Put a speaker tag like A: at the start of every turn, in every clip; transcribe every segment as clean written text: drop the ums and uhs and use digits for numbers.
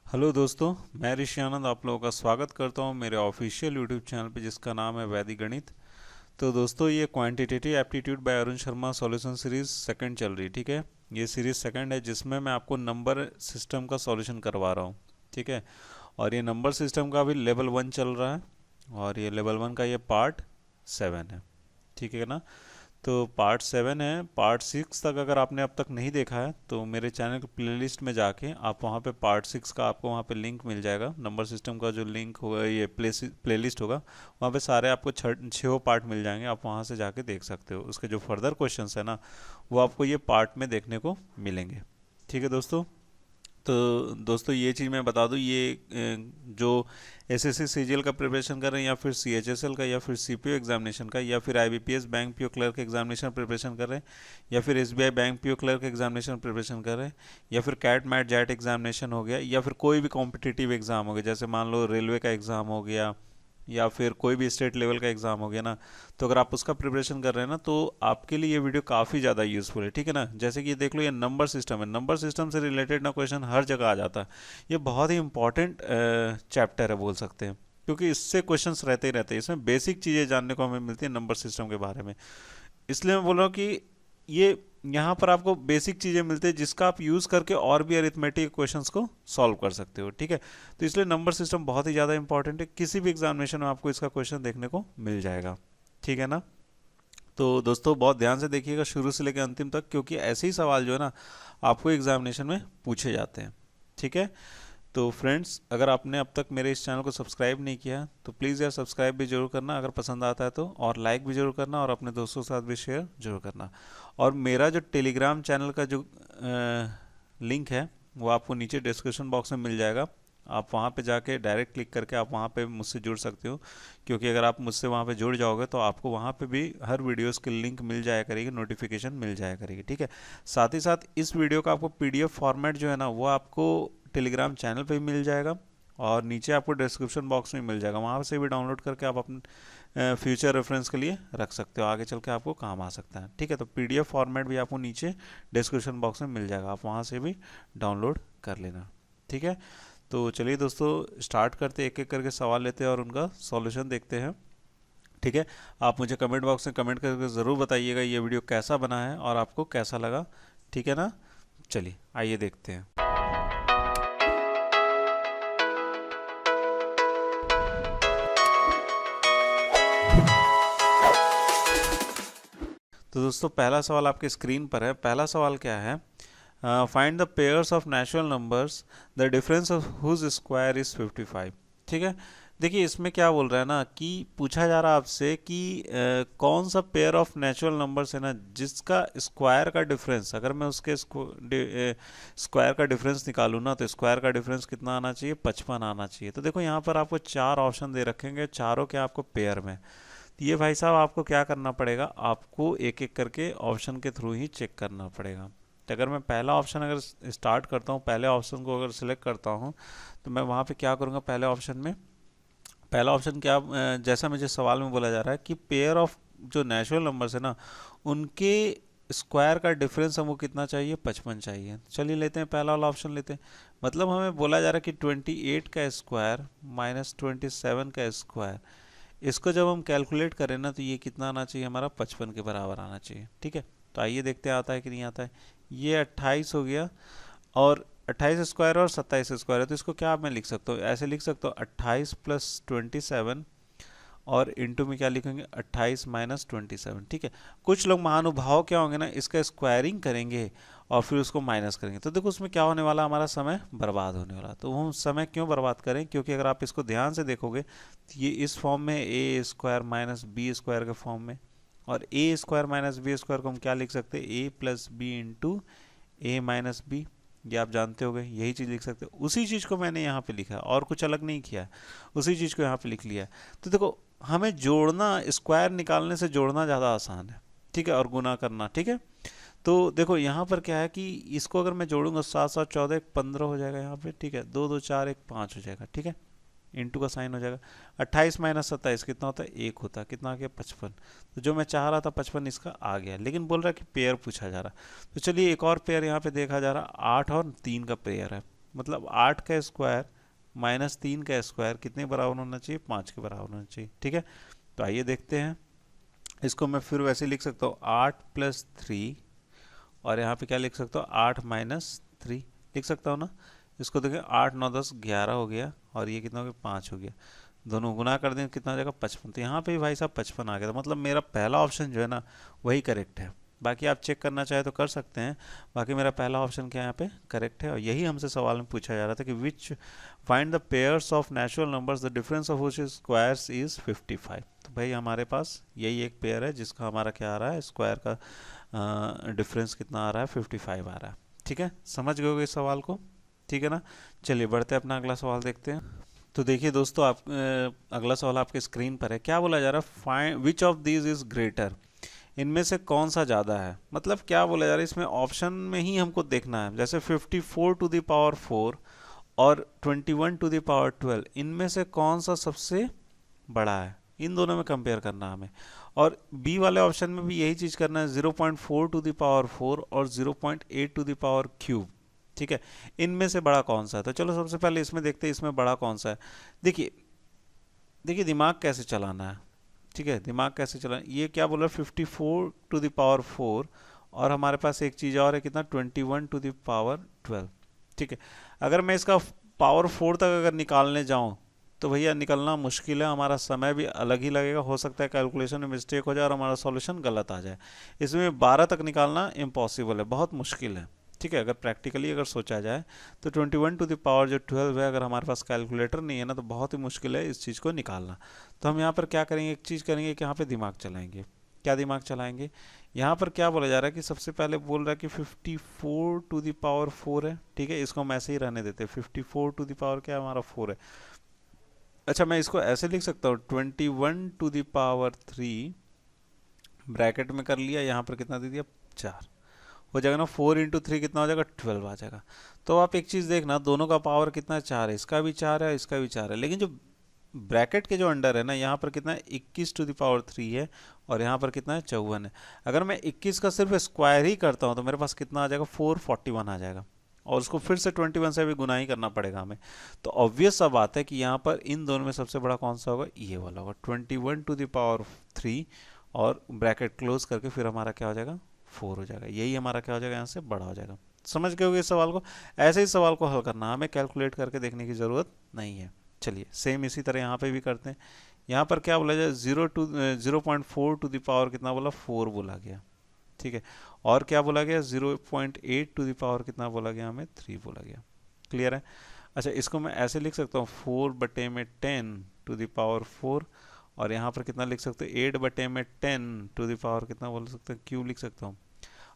A: Hello दोस्तों, मैं ऋषि आनंद आप लोगों का स्वागत करता हूं मेरे ऑफिशियल यूट्यूब चैनल पे जिसका नाम है वैदिक गणित। तो दोस्तों ये quantitative aptitude bye Arun Sharma solution series second चल रही, ठीक है। ये सीरीज सेकंड है जिसमें मैं आपको नंबर सिस्टम का सॉल्यूशन करवा रहा हूँ, ठीक है। और ये नंबर सिस्टम का भी लेवल 1 चल रहा है और ये लेवल 1 का ये पार्ट 7 है, ठीक है ना। तो पार्ट 7 है। पार्ट 6 तक अगर आपने अब तक नहीं देखा है तो मेरे चैनल के प्लेलिस्ट में जाके आप वहाँ पे पार्ट 6 का आपको वहाँ पे लिंक मिल जाएगा। नंबर सिस्टम का जो लिंक होगा, ये प्लेलिस्ट होगा, वहाँ पे सारे आपको छः पार्ट मिल जाएंगे। आप वहाँ से जाके देख सकते हो। उसके जो फर्दर क्वेश्चंस है ना, वो आपको ये पार्ट में देखने को मिलेंगे, ठीक है दोस्तों। तो दोस्तों ये चीज़ मैं बता दूं, ये जो एसएससी सीजीएल का प्रिपरेशन कर रहे हैं या फिर सीएचएसएल का या फिर सीपीओ एग्जामिनेशन का या फिर IBPS bank PO clerk examination preparation कर रहे हैं या फिर SBI bank PO clerk examination preparation कर रहे हैं या फिर कैट मैट जैट एग्जामिनेशन हो गया या फिर कोई भी कॉम्पिटिटिव एग्ज़ाम हो गया, जैसे मान लो रेलवे का एग्ज़ाम हो गया या फिर कोई भी स्टेट लेवल का एग्ज़ाम हो गया ना, तो अगर आप उसका प्रिपरेशन कर रहे हैं ना तो आपके लिए ये वीडियो काफ़ी ज़्यादा यूज़फुल है, ठीक है ना। जैसे कि ये देख लो, ये नंबर सिस्टम है, नंबर सिस्टम से रिलेटेड ना क्वेश्चन हर जगह आ जाता है। ये बहुत ही इंपॉर्टेंट चैप्टर है बोल सकते हैं, क्योंकि इससे क्वेश्चंस रहते ही रहते हैं। इसमें बेसिक चीज़ें जानने को हमें मिलती है नंबर सिस्टम के बारे में। इसलिए मैं बोल रहा हूँ कि ये यहाँ पर आपको बेसिक चीज़ें मिलती है जिसका आप यूज़ करके और भी अरिथमेटिक क्वेश्चंस को सॉल्व कर सकते हो, ठीक है। तो इसलिए नंबर सिस्टम बहुत ही ज़्यादा इंपॉर्टेंट है। किसी भी एग्जामिनेशन में आपको इसका क्वेश्चन देखने को मिल जाएगा, ठीक है ना। तो दोस्तों बहुत ध्यान से देखिएगा शुरू से लेकर अंतिम तक, क्योंकि ऐसे ही सवाल जो है ना आपको एग्जामिनेशन में पूछे जाते हैं, ठीक है। तो फ्रेंड्स, अगर आपने अब तक मेरे इस चैनल को सब्सक्राइब नहीं किया तो प्लीज़ यार सब्सक्राइब भी जरूर करना अगर पसंद आता है तो, और लाइक भी जरूर करना और अपने दोस्तों के साथ भी शेयर जरूर करना। और मेरा जो टेलीग्राम चैनल का जो लिंक है वो आपको नीचे डिस्क्रिप्शन बॉक्स में मिल जाएगा। आप वहाँ पे जाके डायरेक्ट क्लिक करके आप वहाँ पे मुझसे जुड़ सकते हो, क्योंकि अगर आप मुझसे वहाँ पे जुड़ जाओगे तो आपको वहाँ पे भी हर वीडियोस की लिंक मिल जाया करेगी, नोटिफिकेशन मिल जाया करेगी, ठीक है। साथ ही साथ इस वीडियो का आपको पीडीएफ फॉर्मेट जो है ना वो आपको टेलीग्राम चैनल पे भी मिल जाएगा और नीचे आपको डिस्क्रिप्शन बॉक्स में मिल जाएगा। वहाँ से भी डाउनलोड करके आप अपने फ्यूचर रेफरेंस के लिए रख सकते हो, आगे चल के आपको काम आ सकता है, ठीक है। तो पीडीएफ फॉर्मेट भी आपको नीचे डिस्क्रिप्शन बॉक्स में मिल जाएगा, आप वहाँ से भी डाउनलोड कर लेना, ठीक है। तो चलिए दोस्तों स्टार्ट करते, एक एक करके सवाल लेते हैं और उनका सॉल्यूशन देखते हैं, ठीक है। आप मुझे कमेंट बॉक्स में कमेंट करके ज़रूर बताइएगा ये वीडियो कैसा बना है और आपको कैसा लगा, ठीक है ना। चलिए आइए देखते हैं। तो दोस्तों पहला सवाल आपके स्क्रीन पर है। पहला सवाल क्या है? Find the pairs of natural numbers the difference of whose square is 55, ठीक है। देखिए इसमें क्या बोल रहा है ना कि पूछा जा रहा है आपसे कि कौन सा पेयर ऑफ नेचुरल नंबर्स है ना जिसका स्क्वायर का डिफरेंस, अगर मैं उसके स्क्वायर का डिफरेंस निकालूँ ना तो स्क्वायर का डिफरेंस कितना आना चाहिए? 55 आना चाहिए। तो देखो यहाँ पर आपको चार ऑप्शन दे रखेंगे, चारों के आपको पेयर में। तो ये भाई साहब आपको क्या करना पड़ेगा, आपको एक एक करके ऑप्शन के थ्रू ही चेक करना पड़ेगा। तो अगर मैं पहला ऑप्शन अगर स्टार्ट करता हूँ, पहले ऑप्शन को अगर सिलेक्ट करता हूँ तो मैं वहाँ पे क्या करूँगा, पहले ऑप्शन में पहला ऑप्शन क्या, जैसा मुझे सवाल में बोला जा रहा है कि पेयर ऑफ जो नेचुरल नंबर्स है ना उनके स्क्वायर का डिफरेंस हमको कितना चाहिए? 55 चाहिए। चलिए लेते हैं पहला वाला ऑप्शन लेते हैं। मतलब हमें बोला जा रहा है कि 28 का स्क्वायर माइनस 27 का स्क्वायर, इसको जब हम कैलकुलेट करें ना तो ये कितना आना चाहिए हमारा? 55 के बराबर आना चाहिए, ठीक है। तो आइए देखते हैं आता है कि नहीं आता है। ये 28 हो गया और 28 स्क्वायर और 27 स्क्वायर है, तो इसको क्या मैं लिख सकता हूँ? ऐसे लिख सकता हूँ 28 प्लस 27 और इंटू में क्या लिखेंगे? 28 माइनस 27, ठीक है। कुछ लोग महानुभाव क्या होंगे ना, इसका स्क्वायरिंग करेंगे और फिर उसको माइनस करेंगे, तो देखो उसमें क्या होने वाला, हमारा समय बर्बाद होने वाला। तो हम समय क्यों बर्बाद करें? क्योंकि अगर आप इसको ध्यान से देखोगे तो ये इस फॉर्म में ए स्क्वायर माइनस बी स्क्वायर के फॉर्म में, और ए स्क्वायर माइनस बी स्क्वायर को हम क्या लिख सकते हैं? ए प्लस बी इंटू ए माइनस बी। ये आप जानते हो गए, यही चीज़ लिख सकते हो। उसी चीज़ को मैंने यहाँ पे लिखा है और कुछ अलग नहीं किया है, उसी चीज़ को यहाँ पे लिख लिया है। तो देखो हमें जोड़ना, स्क्वायर निकालने से जोड़ना ज़्यादा आसान है, ठीक है, और गुना करना, ठीक है। तो देखो यहाँ पर क्या है कि इसको अगर मैं जोड़ूंगा 7 7 14 15 हो जाएगा यहाँ पे, ठीक है। 2 2 4 1 5 हो जाएगा, ठीक है। इंटू का साइन हो जाएगा। 28 माइनस 27 कितना होता है? 1 होता है। कितना आ गया? 55। तो जो मैं चाह रहा था 55 इसका आ गया, लेकिन बोल रहा है कि पेयर पूछा जा रहा है। तो चलिए एक और पेयर यहाँ पे देखा जा रहा है, 8 और 3 का पेयर है। मतलब 8 का स्क्वायर माइनस 3 का स्क्वायर कितने बराबर होना चाहिए, 5 के बराबर होना चाहिए। ठीक है, तो आइए देखते हैं। इसको मैं फिर वैसे लिख सकता हूँ 8 प्लस 3, और यहाँ पे क्या लिख सकता हूँ 8 माइनस 3 लिख सकता हूँ ना। इसको देखें 8 9 10 11 हो गया, और ये कितना हो गया 5 हो गया। दोनों गुना कर दें कितना हो जाएगा 55। तो यहाँ पे भी भाई साहब 55 आ गया। तो मतलब मेरा पहला ऑप्शन जो है ना वही करेक्ट है। बाकी आप चेक करना चाहे तो कर सकते हैं। बाकी मेरा पहला ऑप्शन क्या यहाँ पे करेक्ट है, और यही हमसे सवाल में पूछा जा रहा था कि which find the pairs of natural numbers the difference of which squares is 55। तो भाई हमारे पास यही एक पेयर है जिसका हमारा क्या आ रहा है, स्क्वायर का डिफरेंस कितना आ रहा है 55 आ रहा है। ठीक है, समझ गए इस सवाल को। ठीक है ना, चलिए बढ़ते हैं अपना अगला सवाल देखते हैं। तो देखिए दोस्तों, आप अगला सवाल आपके स्क्रीन पर है। क्या बोला जा रहा है, find which of these is greater, इनमें से कौन सा ज़्यादा है। मतलब क्या बोला जा रहा है, इसमें ऑप्शन में ही हमको देखना है। जैसे 54 टू द पावर 4 और 21 टू द पावर 12, इनमें से कौन सा सबसे बड़ा है, इन दोनों में कंपेयर करना है हमें। और बी वाले ऑप्शन में भी यही चीज़ करना है, 0.4 टू द पावर 4 और 0.8 टू द पावर क्यूब। ठीक है, इनमें से बड़ा कौन सा है। तो चलो सबसे पहले इसमें देखते हैं इसमें बड़ा कौन सा है। देखिए देखिए दिमाग कैसे चलाना है। ठीक है, दिमाग कैसे चलाना, ये क्या बोला 54 टू द पावर 4, और हमारे पास एक चीज़ और है कितना 21 टू द पावर 12। ठीक है, अगर मैं इसका पावर 4 तक अगर निकालने जाऊं तो भैया निकलना मुश्किल है, हमारा समय भी अलग ही लगेगा, हो सकता है कैलकुलेशन में मिस्टेक हो जाए और हमारा सॉल्यूशन गलत आ जाए। इसमें 12 तक निकालना इम्पॉसिबल है, बहुत मुश्किल है। ठीक है, अगर प्रैक्टिकली अगर सोचा जाए तो 21 टू द पावर जो 12 है, अगर हमारे पास कैलकुलेटर नहीं है ना तो बहुत ही मुश्किल है इस चीज़ को निकालना। तो हम यहाँ पर क्या करेंगे, एक चीज़ करेंगे कि यहाँ पे दिमाग चलाएंगे। क्या दिमाग चलाएंगे, यहाँ पर क्या बोला जा रहा है कि सबसे पहले बोल रहा है कि 54 टू द पावर 4 है। ठीक है, इसको हम ऐसे ही रहने देते हैं, 54 टू द पावर क्या हमारा 4 है। अच्छा, मैं इसको ऐसे लिख सकता हूँ 21 टू द पावर 3 ब्रैकेट में कर लिया, यहाँ पर कितना दे दिया 4 हो जाएगा ना। 4 इंटू 3 कितना हो जाएगा 12 आ जाएगा। तो आप एक चीज़ देखना, दोनों का पावर कितना है 4 है, इसका भी 4 है इसका भी 4 है, लेकिन जो ब्रैकेट के जो अंडर है ना यहाँ पर कितना है 21 टू द पावर 3 है, और यहाँ पर कितना है 54 है। अगर मैं 21 का सिर्फ स्क्वायर ही करता हूँ तो मेरे पास कितना आ जाएगा 441 आ जाएगा, और उसको फिर से 21 से भी गुना ही करना पड़ेगा हमें। तो ऑब्वियस सा बात है कि यहाँ पर इन दोनों में सबसे बड़ा कौन सा होगा, ये वाला होगा 21 टू द पावर 3, और ब्रैकेट क्लोज करके फिर हमारा क्या हो जाएगा 4 हो जाएगा। यही हमारा क्या हो जाएगा यहाँ से बड़ा हो जाएगा। समझ गए होगे इस सवाल को। ऐसे ही सवाल को हल करना, हमें कैलकुलेट करके देखने की ज़रूरत नहीं है। चलिए सेम इसी तरह यहाँ पे भी करते हैं। यहाँ पर क्या बोला जाए 0.4 टू द पावर कितना बोला 4 बोला गया। ठीक है, और क्या बोला गया 0.8 टू द पावर कितना बोला गया हमें 3 बोला गया। क्लियर है। अच्छा, इसको मैं ऐसे लिख सकता हूँ 4 बटे में 10 टू द पावर 4, और यहाँ पर कितना लिख सकते हैं 8 बटे में 10 टू द पावर कितना बोल सकते हैं क्यूब लिख सकता हूँ।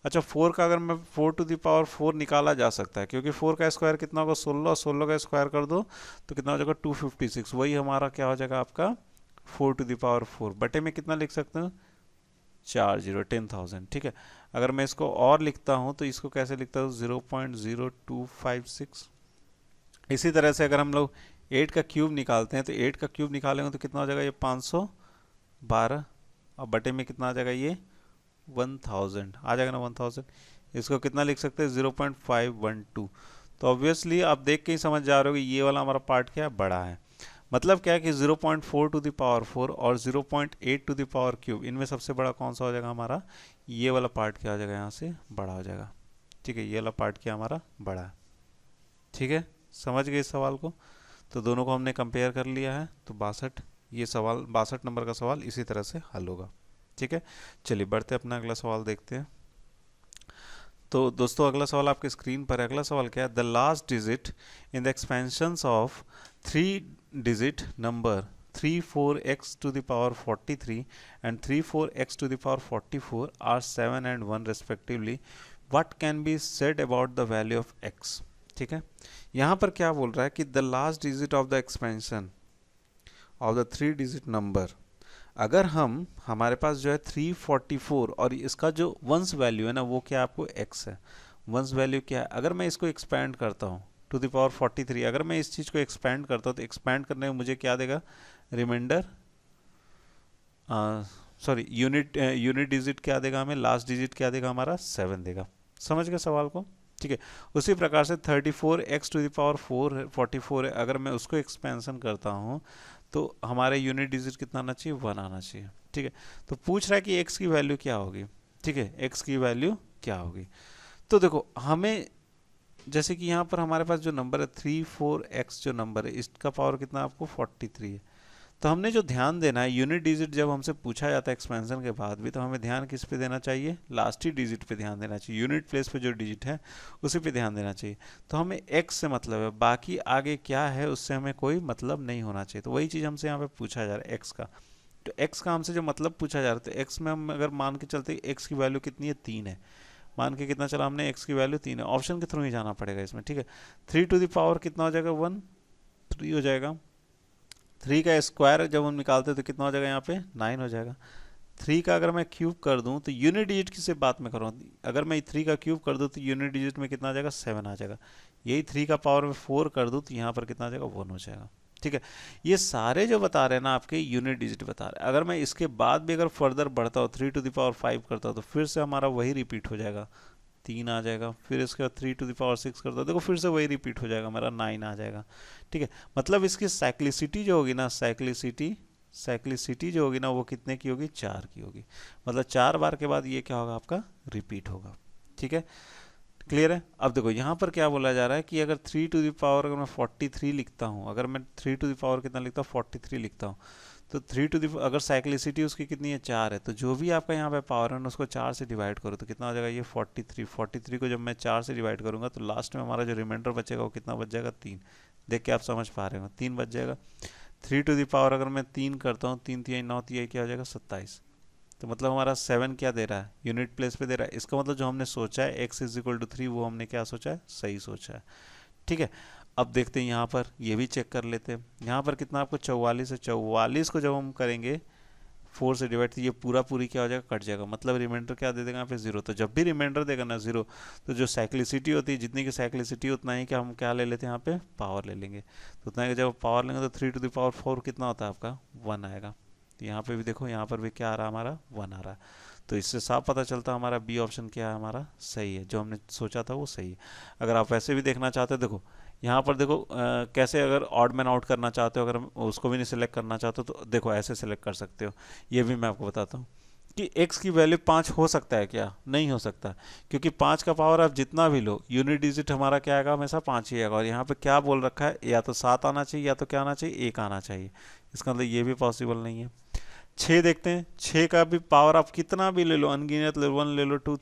A: अच्छा, 4 का अगर मैं 4 टू द पावर 4 निकाला जा सकता है, क्योंकि 4 का स्क्वायर कितना होगा 16, 16 का स्क्वायर कर दो तो कितना हो जाएगा 256। वही हमारा क्या हो जाएगा आपका 4 टू द पावर 4 बटे में कितना लिख सकते हैं 10,000। ठीक है, अगर मैं इसको और लिखता हूँ तो इसको कैसे लिखता हूँ 0.0256। इसी तरह से अगर हम लोग 8 का क्यूब निकालते हैं तो 8 का क्यूब निकालेंगे तो कितना हो जाएगा ये 512, और बटे में कितना आ जाएगा ये 1000 आ जाएगा ना 1000। इसको कितना लिख सकते हैं 0.512। तो ऑब्वियसली आप देख के ही समझ जा रहे हो कि ये वाला हमारा पार्ट क्या है बड़ा है। मतलब क्या है कि 0.4 टू द पावर 4 और 0.8 टू द पावर क्यूब, इनमें सबसे बड़ा कौन सा हो जाएगा हमारा, ये वाला पार्ट क्या हो जाएगा यहाँ से बड़ा हो जाएगा। ठीक है, ये वाला पार्ट क्या हमारा बड़ा है। ठीक है, समझ गए इस सवाल को। तो दोनों को हमने कंपेयर कर लिया है, तो 62, ये सवाल 62 नंबर का सवाल इसी तरह से हल होगा। ठीक है, चलिए बढ़ते अपना अगला सवाल देखते हैं। तो दोस्तों अगला सवाल आपके स्क्रीन पर है। अगला सवाल क्या है, the last digit in the expansions of 3 digit number 34x to the power 43 and 34x to the power 44 are 7 and 1 respectively. What can be said about the value of x? ठीक है, यहाँ पर क्या बोल रहा है कि the last digit of the expansion of the 3 digit number, अगर हमारे पास जो है 344 और इसका जो वंस वैल्यू है ना वो क्या आपको x है। वंस वैल्यू क्या है, अगर मैं इसको एक्सपैंड करता हूँ टू द पावर 43, अगर मैं इस चीज़ को एक्सपैंड करता हूँ तो एक्सपैंड करने में मुझे क्या देगा रिमाइंडर, सॉरी यूनिट डिजिट क्या देगा हमें, लास्ट डिजिट क्या देगा हमारा 7 देगा। समझ गए सवाल को। ठीक है। उसी प्रकार से 34x⁴ 44 है, अगर मैं उसको एक्सपेंशन करता हूँ तो हमारे यूनिट डिजिट कितना आना चाहिए, 1 आना चाहिए। ठीक है, तो पूछ रहा है कि x की वैल्यू क्या होगी। ठीक है, x की वैल्यू क्या होगी। तो देखो हमें जैसे कि यहाँ पर हमारे पास जो नंबर है 34x जो नंबर है इसका पावर कितना आपको 43 है। तो हमने जो ध्यान देना है, यूनिट डिजिट जब हमसे पूछा जाता है एक्सपेंशन के बाद भी, तो हमें ध्यान किस पे देना चाहिए, लास्ट ही डिजिट पे ध्यान देना चाहिए, यूनिट प्लेस पे जो डिजिट है उसी पे ध्यान देना चाहिए। तो हमें x से मतलब है, बाकी आगे क्या है उससे हमें कोई मतलब नहीं होना चाहिए। तो वही चीज़ हमसे यहाँ पे पूछा जा रहा है x का। तो x का हमसे जो मतलब पूछा जा रहा है, तो x में हम अगर मान के चलते x की वैल्यू कितनी है, 3 है। मान के कितना चला हमने, x की वैल्यू 3 है, ऑप्शन के थ्रू ही जाना पड़ेगा इसमें। ठीक है, 3 कितना हो जाएगा, 1 3 हो जाएगा। 3 का स्क्वायर जब हम निकालते हैं तो कितना हो जाएगा, यहाँ पे 9 हो जाएगा। 3 का अगर मैं क्यूब कर दूं तो यूनिट डिजिट की से बात मैं करूँ, अगर मैं 3 का क्यूब कर दूं तो यूनिट डिजिट में कितना आ जाएगा, 7 आ जाएगा। यही 3 का पावर में 4 कर दूं तो यहाँ पर कितना आ जाएगा, 1 हो जाएगा। ठीक है, ये सारे जो बता रहे हैं ना आपके यूनिट डिजिट बता रहे हैं। अगर मैं इसके बाद भी अगर फर्दर बढ़ता हूँ 3 करता हूँ तो फिर से हमारा वही रिपीट हो जाएगा, 3 आ जाएगा। फिर इसके बाद 3 करता हूँ, देखो फिर से वही रिपीट हो जाएगा, मेरा 9 आ जाएगा। ठीक है, मतलब इसकी साइक्लिसिटी जो होगी ना, साइक्लिसिटी जो होगी ना वो कितने की होगी, 4 की होगी। मतलब 4 बार के बाद ये क्या होगा, आपका रिपीट होगा। ठीक है, क्लियर है। अब देखो यहाँ पर क्या बोला जा रहा है कि अगर 3 अगर मैं 43 लिखता हूँ, अगर मैं 3 कितना लिखता हूँ, 43 लिखता हूँ, तो अगर साइक्लिसिटी उसकी कितनी है, 4 है, तो जो भी आपका यहाँ पे पावर है ना उसको 4 से डिवाइड करो तो कितना हो जाएगा, ये 43 को जब मैं 4 से डिवाइड करूंगा तो लास्ट में हमारा जो रिमाइंडर बचेगा वो कितना बच जाएगा, 3। देख के आप समझ पा रहे हो, 3 बच जाएगा। 3 अगर मैं 3 करता हूँ, 3 3 9 3 क्या हो जाएगा, 27। तो मतलब हमारा 7 क्या दे रहा है, यूनिट प्लेस पे दे रहा है। इसका मतलब जो हमने सोचा है x=3 वो हमने क्या सोचा है, सही सोचा है। ठीक है, अब देखते हैं यहाँ पर, ये भी चेक कर लेते हैं। यहाँ पर कितना आपको 44 है, 44 को जब हम करेंगे 4 से डिवाइड तो ये पूरी क्या हो जाएगा, कट जाएगा। मतलब रिमाइंडर क्या दे देगा यहाँ पे, 0। तो जब भी रिमाइंडर देगा ना 0, तो जो साइक्लिसिटी होती है, जितनी की साइक्लिसिटी उतना ही क्या हम क्या ले लेते हैं, यहाँ पे पावर ले लेंगे। तो उतना ही जब पावर लेंगे तो 3 कितना होता है आपका, 1 आएगा। यहाँ पे भी देखो, यहाँ पर भी क्या आ रहा है, हमारा 1 आ रहा है। तो इससे साफ पता चलता है हमारा बी ऑप्शन क्या है, हमारा सही है, जो हमने सोचा था वो सही है। अगर आप वैसे भी देखना चाहते हो, देखो यहाँ पर देखो कैसे अगर ऑड मैन आउट करना चाहते हो, अगर उसको भी नहीं सिलेक्ट करना चाहते हो तो देखो ऐसे सिलेक्ट कर सकते हो। ये भी मैं आपको बताता हूँ कि x की वैल्यू 5 हो सकता है क्या, नहीं हो सकता, क्योंकि 5 का पावर आप जितना भी लो यूनिट डिजिट हमारा क्या आएगा, हमेशा 5 ही आएगा। और यहाँ पे क्या बोल रखा है, या तो 7 आना चाहिए या तो क्या आना चाहिए, 1 आना चाहिए। इसका मतलब ये भी पॉसिबल नहीं है। 6 देखते हैं, 6 का भी पावर आप कितना भी ले लो, अनगिनत ले लो, 1 ले लो, 2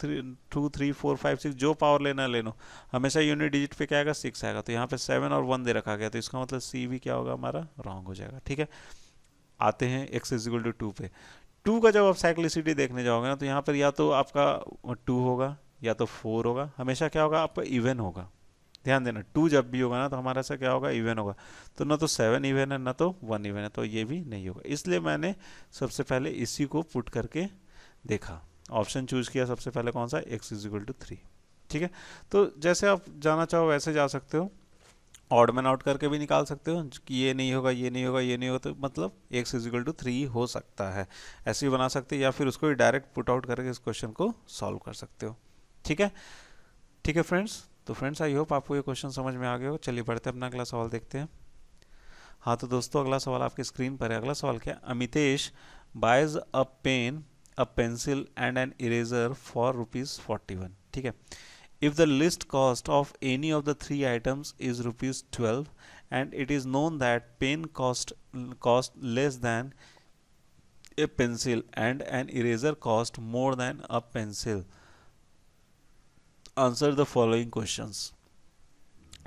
A: 3 4 5 6, जो पावर लेना ले लो, हमेशा यूनिट डिजिट पे क्या आएगा, 6 आएगा। तो यहाँ पे 7 और 1 दे रखा गया, तो इसका मतलब सी भी क्या होगा, हमारा रॉन्ग हो जाएगा। ठीक है, आते हैं x=2 पे। 2 का जब आप साइक्लिसिटी देखने जाओगे ना, तो यहाँ पर या तो आपका 2 होगा या तो 4 होगा, हमेशा क्या होगा, आपका इवन होगा। ध्यान देना, 2 जब भी होगा ना तो हमारा ऐसा क्या होगा, इवन होगा। तो ना तो 7 इवन है ना तो 1 इवन है, तो ये भी नहीं होगा। इसलिए मैंने सबसे पहले इसी को पुट करके देखा, ऑप्शन चूज किया सबसे पहले कौन सा, x=3। ठीक है, तो जैसे आप जाना चाहो वैसे जा सकते हो, ऑड मैन आउट करके भी निकाल सकते हो कि ये नहीं होगा, ये नहीं होगा, ये नहीं होगा, तो मतलब x=3 हो सकता है, ऐसे ही बना सकते हैं, या फिर उसको डायरेक्ट पुट आउट करके इस क्वेश्चन को सॉल्व कर सकते हो। ठीक है, ठीक है फ्रेंड्स। तो फ्रेंड्स आई होप आपको ये क्वेश्चन समझ में आ गया हो। चलिए बढ़ते हैं, अपना अगला सवाल देखते हैं। हाँ तो दोस्तों, अगला सवाल आपकी स्क्रीन पर है। अगला सवाल क्या है, Amitesh buys a pen, a pencil and an eraser for ₹41। ठीक है, if the list cost of any of the 3 items is ₹12 and it is known that pen cost less than a pencil and an eraser cost more than a pencil, answer the following questions।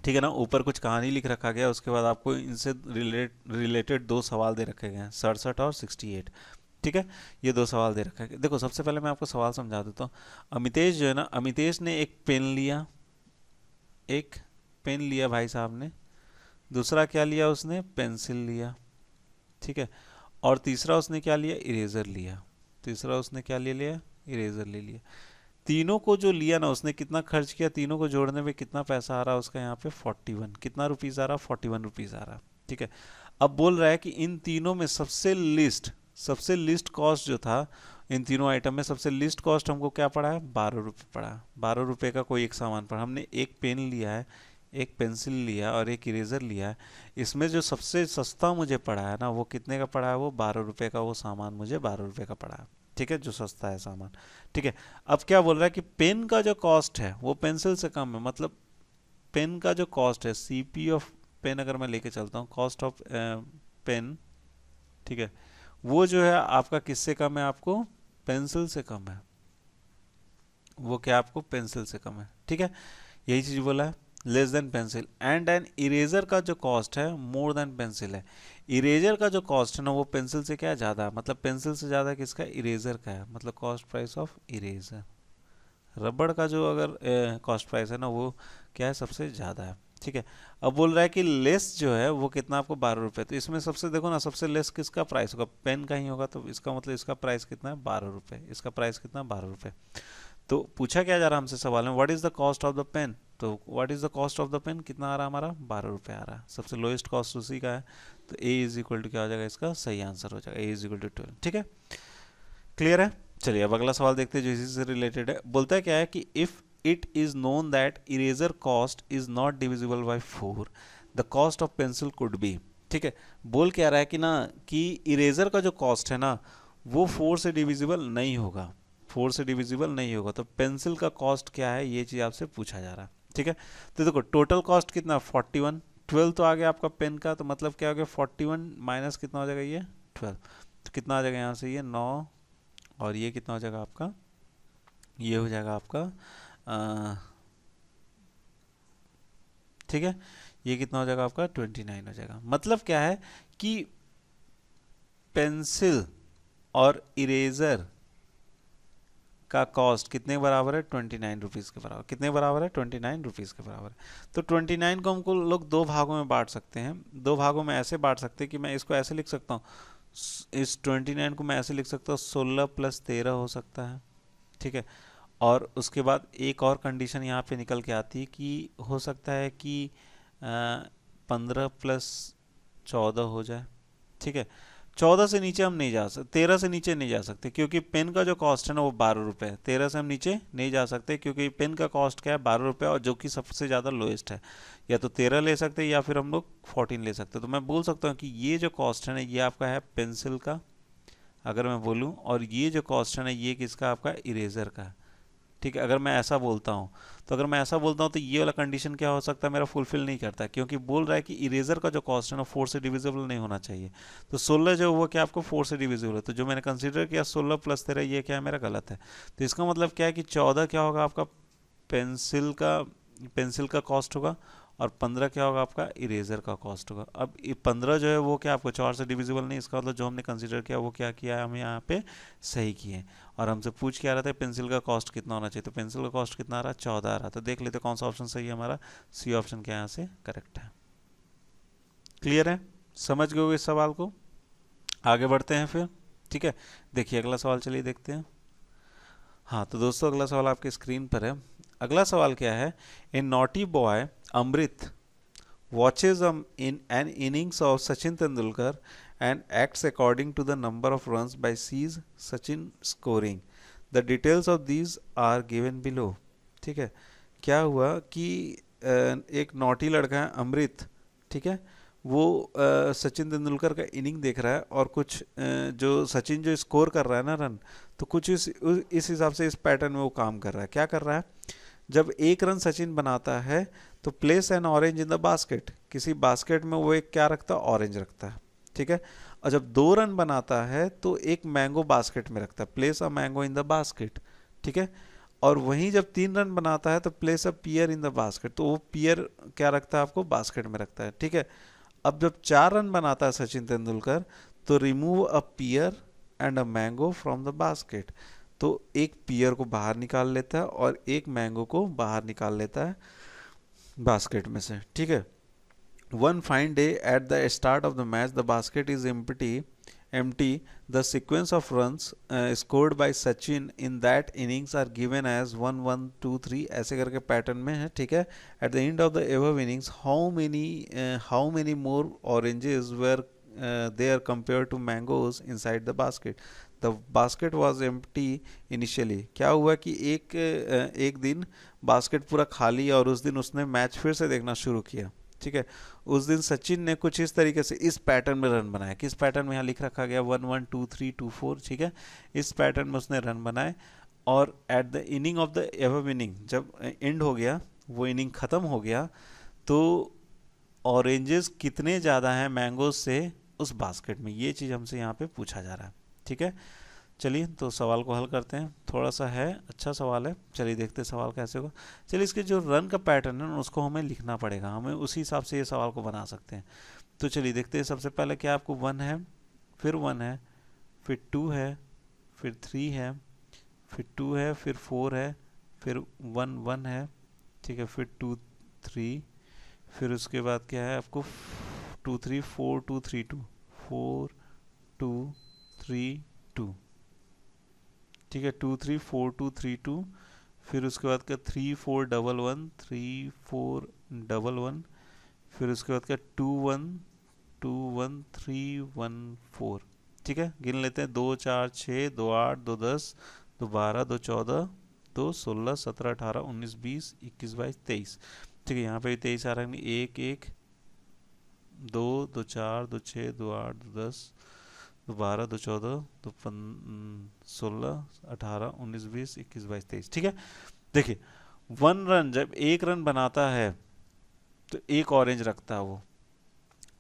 A: ठीक है ना, ऊपर कुछ कहानी लिख रखा गया, उसके बाद आपको इनसे रिलेटेड 2 सवाल दे रखे गए हैं, 67 और 68। ठीक है, ये 2 सवाल दे रखा है। देखो सबसे पहले मैं आपको सवाल समझा देता हूँ। अमितेश जो है ना, अमितेश ने एक पेन लिया भाई साहब ने। दूसरा क्या लिया उसने, पेंसिल लिया। ठीक है, और तीसरा उसने क्या लिया, इरेजर लिया। इरेजर ले लिया। तीनों को जो लिया ना उसने, कितना खर्च किया, तीनों को जोड़ने में कितना पैसा आ रहा है उसका, यहाँ पे 41, कितना रुपीज़ आ रहा, 41 रुपीज़ आ रहा। ठीक है, अब बोल रहा है कि इन तीनों में सबसे लिस्ट सबसे लिस्ट कॉस्ट जो था इन तीनों आइटम में, सबसे लिस्ट कॉस्ट हमको क्या पड़ा है, 12 रुपये पड़ा। 12 रुपये का कोई एक सामान पड़ा। हमने एक पेन लिया है, एक पेंसिल लिया और एक इरेजर लिया है। इसमें जो सबसे सस्ता मुझे पड़ा है ना, वो कितने का पड़ा है, वो 12 रुपये का। वो सामान मुझे 12 रुपये का पड़ा है, ठीक है, जो सस्ता है सामान, ठीक है। अब क्या बोल रहा है कि पेन का जो कॉस्ट है वो पेंसिल से कम है, मतलब पेन का जो कॉस्ट है, सीपी ऑफ पेन अगर मैं लेके चलता हूँ, कॉस्ट ऑफ पेन, ठीक है, वो जो है आपका किससे कम है, आपको पेंसिल से कम है। वो क्या आपको पेंसिल से कम है, ठीक है, यही चीज बोला है, less than pencil. And an eraser का जो कॉस्ट है मोर देन पेंसिल है। इरेजर का जो कॉस्ट है ना वो पेंसिल से क्या है, ज़्यादा है, मतलब पेंसिल से ज़्यादा किसका, इरेजर का है, मतलब कॉस्ट प्राइस ऑफ इरेजर। रबड़ का जो अगर कॉस्ट प्राइस है ना वो क्या है, सबसे ज़्यादा है, ठीक है। अब बोल रहा है कि लेस जो है वो कितना, आपको 12 रुपये। तो इसमें सबसे देखो ना, सबसे लेस किसका प्राइस होगा, पेन का ही होगा, तो इसका मतलब इसका प्राइस कितना है, 12 रुपये। इसका प्राइस कितना, 12 रुपये। तो पूछा क्या जा रहा है हमसे सवाल में, what is the cost of the pen. तो what is the cost of the pen कितना आ रहा है हमारा, 12 रुपये आ रहा है। सबसे लोएस्ट कॉस्ट उसी का है। तो ए इज इक्वल टू क्या हो जाएगा, इसका सही आंसर हो जाएगा, ए इज इक्वल टू 12, ठीक है, क्लियर है। चलिए अब अगला सवाल देखते हैं जो इसी से रिलेटेड है। बोलता है क्या है कि if it is known that eraser cost is not divisible by 4, the cost of pencil could be, ठीक है। बोल क्या रहा है कि ना, कि इरेजर का जो कॉस्ट है ना वो 4 से डिविजिबल नहीं होगा, 4 से डिविजिबल नहीं होगा। तो पेंसिल का कॉस्ट क्या है, ये चीज आपसे पूछा जा रहा है, ठीक है। तो देखो टोटल कॉस्ट कितना, 41, 12 तो आ गया आपका पेन का, तो मतलब क्या हो गया, 41 माइनस कितना हो जाएगा, ये 12, तो कितना आ जाएगा यहाँ से, ये 9, और ये कितना हो जाएगा आपका, ये हो जाएगा आपका ठीक है, ये कितना हो जाएगा आपका 29 हो जाएगा। मतलब क्या है कि पेंसिल और इरेजर का कॉस्ट कितने बराबर है, 29 रुपीज़ के बराबर। कितने बराबर है, 29 रुपीज़ के बराबर। तो 29 को हमको लोग दो भागों में बांट सकते हैं। दो भागों में ऐसे बांट सकते हैं कि मैं इसको ऐसे लिख सकता हूँ, इस 29 को मैं ऐसे लिख सकता हूँ, 16 + 13 हो सकता है, ठीक है। और उसके बाद एक और कंडीशन यहाँ पे निकल के आती है कि हो सकता है कि 15 + 14 हो जाए, ठीक है। 14 से नीचे हम नहीं जा सकते, 13 से नीचे नहीं जा सकते, क्योंकि पेन का जो कॉस्ट है ना वो 12 रुपये है। 13 से हम नीचे नहीं जा सकते क्योंकि पेन का कॉस्ट क्या है, 12 रुपये, और जो कि सबसे ज़्यादा लोएस्ट है। या तो 13 ले सकते हैं या फिर हम लोग 14 ले सकते हैं। तो मैं बोल सकता हूँ कि ये जो कॉस्ट है ना ये आपका है पेंसिल का, अगर मैं बोलूँ, और ये जो कॉस्ट है ना ये किसका, आपका इरेजर का है, ठीक है। अगर मैं ऐसा बोलता हूँ, तो अगर मैं ऐसा बोलता हूँ तो ये वाला कंडीशन क्या हो सकता है, मेरा फुलफिल नहीं करता, क्योंकि बोल रहा है कि इरेजर का जो कॉस्ट है ना 4 से डिविजिबल नहीं होना चाहिए। तो 16 जो वो क्या आपको 4 से डिविजिबल है, तो जो मैंने कंसीडर किया 16 + 13 ये क्या है, मेरा गलत है। तो इसका मतलब क्या है कि 14 क्या होगा आपका पेंसिल का कॉस्ट होगा, और 15 क्या होगा आपका इरेजर का कॉस्ट होगा। अब 15 जो है वो क्या आपको 4 से डिविजिबल नहीं, इसका मतलब जो हमने कंसीडर किया वो क्या किया है, हम यहाँ पे सही किए। और हमसे पूछ के आ रहा था पेंसिल का कॉस्ट कितना होना चाहिए, तो पेंसिल का कॉस्ट कितना आ रहा है, 14 आ रहा है। तो देख लेते कौन सा ऑप्शन सही है हमारा, सी ऑप्शन क्या यहाँ से करेक्ट है। क्लियर है, समझ गए हो इस सवाल को। आगे बढ़ते हैं फिर, ठीक है। देखिए अगला सवाल, चलिए देखते हैं। हाँ तो दोस्तों अगला सवाल आपके स्क्रीन पर है। अगला सवाल क्या है, a naughty boy Amrit watches in an innings of Sachin Tendulkar and acts according to the number of runs by sees Sachin scoring. The details of these are given below. ठीक है, क्या हुआ कि एक नॉटी लड़का है अमृत, ठीक है, वो सचिन तेंदुलकर का इनिंग देख रहा है, और कुछ जो सचिन जो स्कोर कर रहा है ना रन, तो कुछ इस हिसाब से इस पैटर्न में वो काम कर रहा है। क्या कर रहा है, जब एक रन सचिन बनाता है तो place N orange in the basket, किसी बास्केट में वो एक क्या रखता है, ऑरेंज रखता है, ठीक है। और जब 2 रन बनाता है तो एक मैंगो बास्केट में रखता है, place a mango in the basket, ठीक है। और वहीं जब 3 रन बनाता है तो place a pear in the basket, तो वो पियर क्या रखता है, आपको बास्केट में रखता है, ठीक है। अब जब 4 रन बनाता है सचिन तेंदुलकर, तो remove a pear and a mango from the basket, तो एक पियर को बाहर निकाल लेता है और एक मैंगो को बाहर निकाल लेता है बास्केट में से, ठीक है। One fine day at the start of the match the basket is empty. The sequence of runs scored by Sachin in that innings are given as 1 1 2 3 ऐसे करके पैटर्न में है, ठीक है। At the end of the above innings how many more oranges there compared to mangoes inside the basket. The basket was empty initially. क्या हुआ कि एक दिन बास्केट पूरा खाली, और उस दिन उसने मैच फिर से देखना शुरू किया। ठीक है, उस दिन सचिन ने कुछ इस तरीके से इस पैटर्न में रन बनाया। किस पैटर्न में यहाँ लिख रखा गया 1-1-2-3-2-4। ठीक है, इस पैटर्न में उसने रन बनाए, और at the inning of the ever inning, जब एंड हो गया, वो इनिंग ख़त्म हो गया, तो ऑरेंजेस कितने ज़्यादा हैं मैंगोज से उस बास्केट में, ये चीज़ हमसे यहाँ पे पूछा जा रहा है। ठीक है, चलिए तो सवाल को हल करते हैं। थोड़ा सा है, अच्छा सवाल है, चलिए देखते हैं सवाल कैसे होगा। चलिए इसके जो रन का पैटर्न है उसको हमें लिखना पड़ेगा, हमें उसी हिसाब से ये सवाल को बना सकते हैं। तो चलिए देखते हैं। सबसे पहले क्या आपको 1 है, फिर 1 है, फिर 2 है, फिर 3 है, फिर 2 है, फिर 4 है, फिर 1 है। ठीक है, फिर 2 3, फिर उसके बाद क्या है आपको 2 3 4 2 3 2 4 2 3 2। ठीक है, 2 3 4 2 3 2, फिर उसके बाद का 3 4 1 1 3 4 1 1, फिर उसके बाद का 2 1 2 1 3 1 4। ठीक है, गिन लेते हैं। 2 4 6 2 8 2 10 2 12 2 14 2 16 17 18 19 20 21 22 23। ठीक है, यहाँ पे भी 23 आ रहा है। 1 1 2 2 4 2 6 2 8 2 10 2 12 2 14 2 16 18 19 20 21 22 23। ठीक है, देखिए 1 रन जब एक रन बनाता है तो एक ऑरेंज रखता है वो।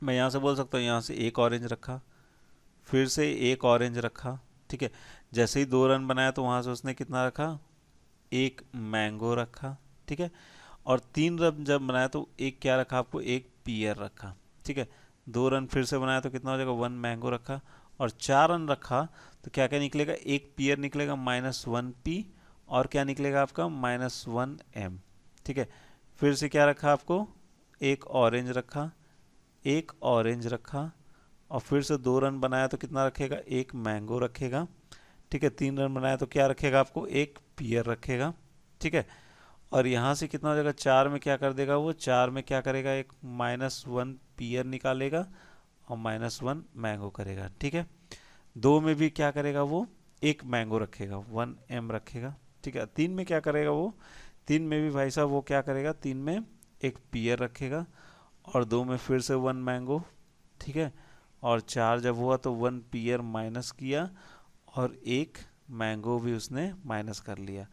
A: मैं यहाँ से बोल सकता हूँ, यहाँ से एक ऑरेंज रखा, फिर से एक ऑरेंज रखा। ठीक है, जैसे ही 2 रन बनाया तो वहाँ से उसने कितना रखा, एक मैंगो रखा। ठीक है, और 3 रन जब बनाया तो एक क्या रखा आपको, एक पियर रखा। ठीक है, 2 रन फिर से बनाया तो कितना हो जाएगा, 1 मैंगो रखा, और 4 रन रखा तो क्या क्या निकलेगा, एक पियर निकलेगा -1p, और क्या निकलेगा आपका -1m। ठीक है, फिर से क्या रखा आपको, एक ऑरेंज रखा, एक ऑरेंज रखा, और फिर से 2 रन बनाया तो कितना रखेगा, एक मैंगो रखेगा। ठीक है, 3 रन बनाया तो क्या रखेगा आपको, एक पियर रखेगा। ठीक है, और यहाँ से कितना हो जाएगा, 4 में क्या कर देगा वो, 4 में क्या करेगा, एक -1 पियर निकालेगा और -1 मैंगो करेगा। ठीक है, 2 में भी क्या करेगा वो, एक मैंगो रखेगा, 1m रखेगा। ठीक है, 3 में क्या करेगा वो, 3 में भी भाई साहब वो क्या करेगा, 3 में एक पियर रखेगा, और 2 में फिर से 1 मैंगो। ठीक है, और 4 जब हुआ तो 1 पियर माइनस किया, और एक मैंगो भी उसने माइनस कर लिया,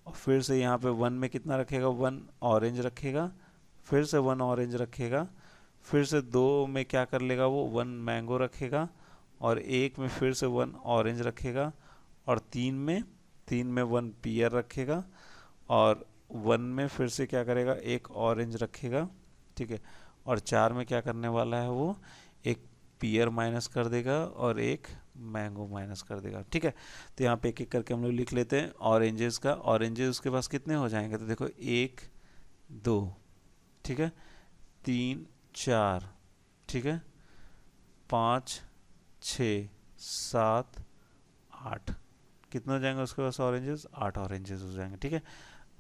A: और फिर से यहाँ पे 1 में कितना रखेगा, 1 ऑरेंज रखेगा, फिर से 1 ऑरेंज रखेगा, फिर से 2 में क्या कर लेगा वो, 1 मैंगो रखेगा, और एक में फिर से 1 ऑरेंज रखेगा, और 3 में 1 पियर रखेगा, और 1 में फिर से क्या करेगा, एक ऑरेंज रखेगा। ठीक है, और 4 में क्या करने वाला है वो, एक पियर माइनस कर देगा और एक मैंगो माइनस कर देगा। ठीक है, तो यहाँ पे एक एक करके हम लोग लिख लेते हैं ऑरेंजेस का। ऑरेंजेस उसके पास कितने हो जाएंगे, तो देखो 1 2, ठीक है, 3 4, ठीक है, 5 6 7 8, कितने हो जाएंगे उसके पास ऑरेंजेस, 8 ऑरेंजेस हो जाएंगे। ठीक है,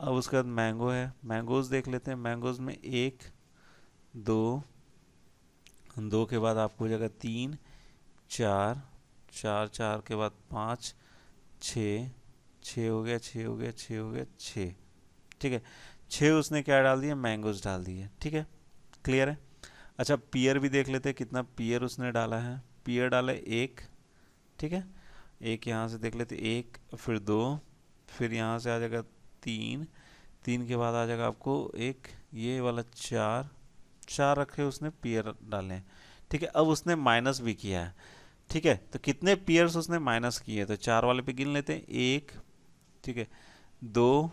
A: अब उसके बाद मैंगो है, मैंगोज देख लेते हैं। मैंगोज में 1 2, 2 के बाद आपको हो जाएगा 3 4, 4 4 के बाद 5 6, 6 हो गया, 6 हो गया, 6 हो गया, 6। ठीक है, 6 उसने क्या डाल दिया, मैंगोज डाल दिए। ठीक है, क्लियर है। अच्छा, पियर भी देख लेते हैं, कितना पियर उसने डाला है। पियर डाला है 1, ठीक है, 1 यहाँ से देख लेते, 1 फिर 2, फिर यहाँ से आ जाएगा 3, 3 के बाद आ जाएगा आपको एक ये वाला 4, 4 रखे उसने पियर डाले हैं। ठीक है, अब उसने माइनस भी किया है। ठीक है, तो कितने पियर्स उसने माइनस किए, तो 4 वाले पे गिन लेते हैं। 1, ठीक है, 2,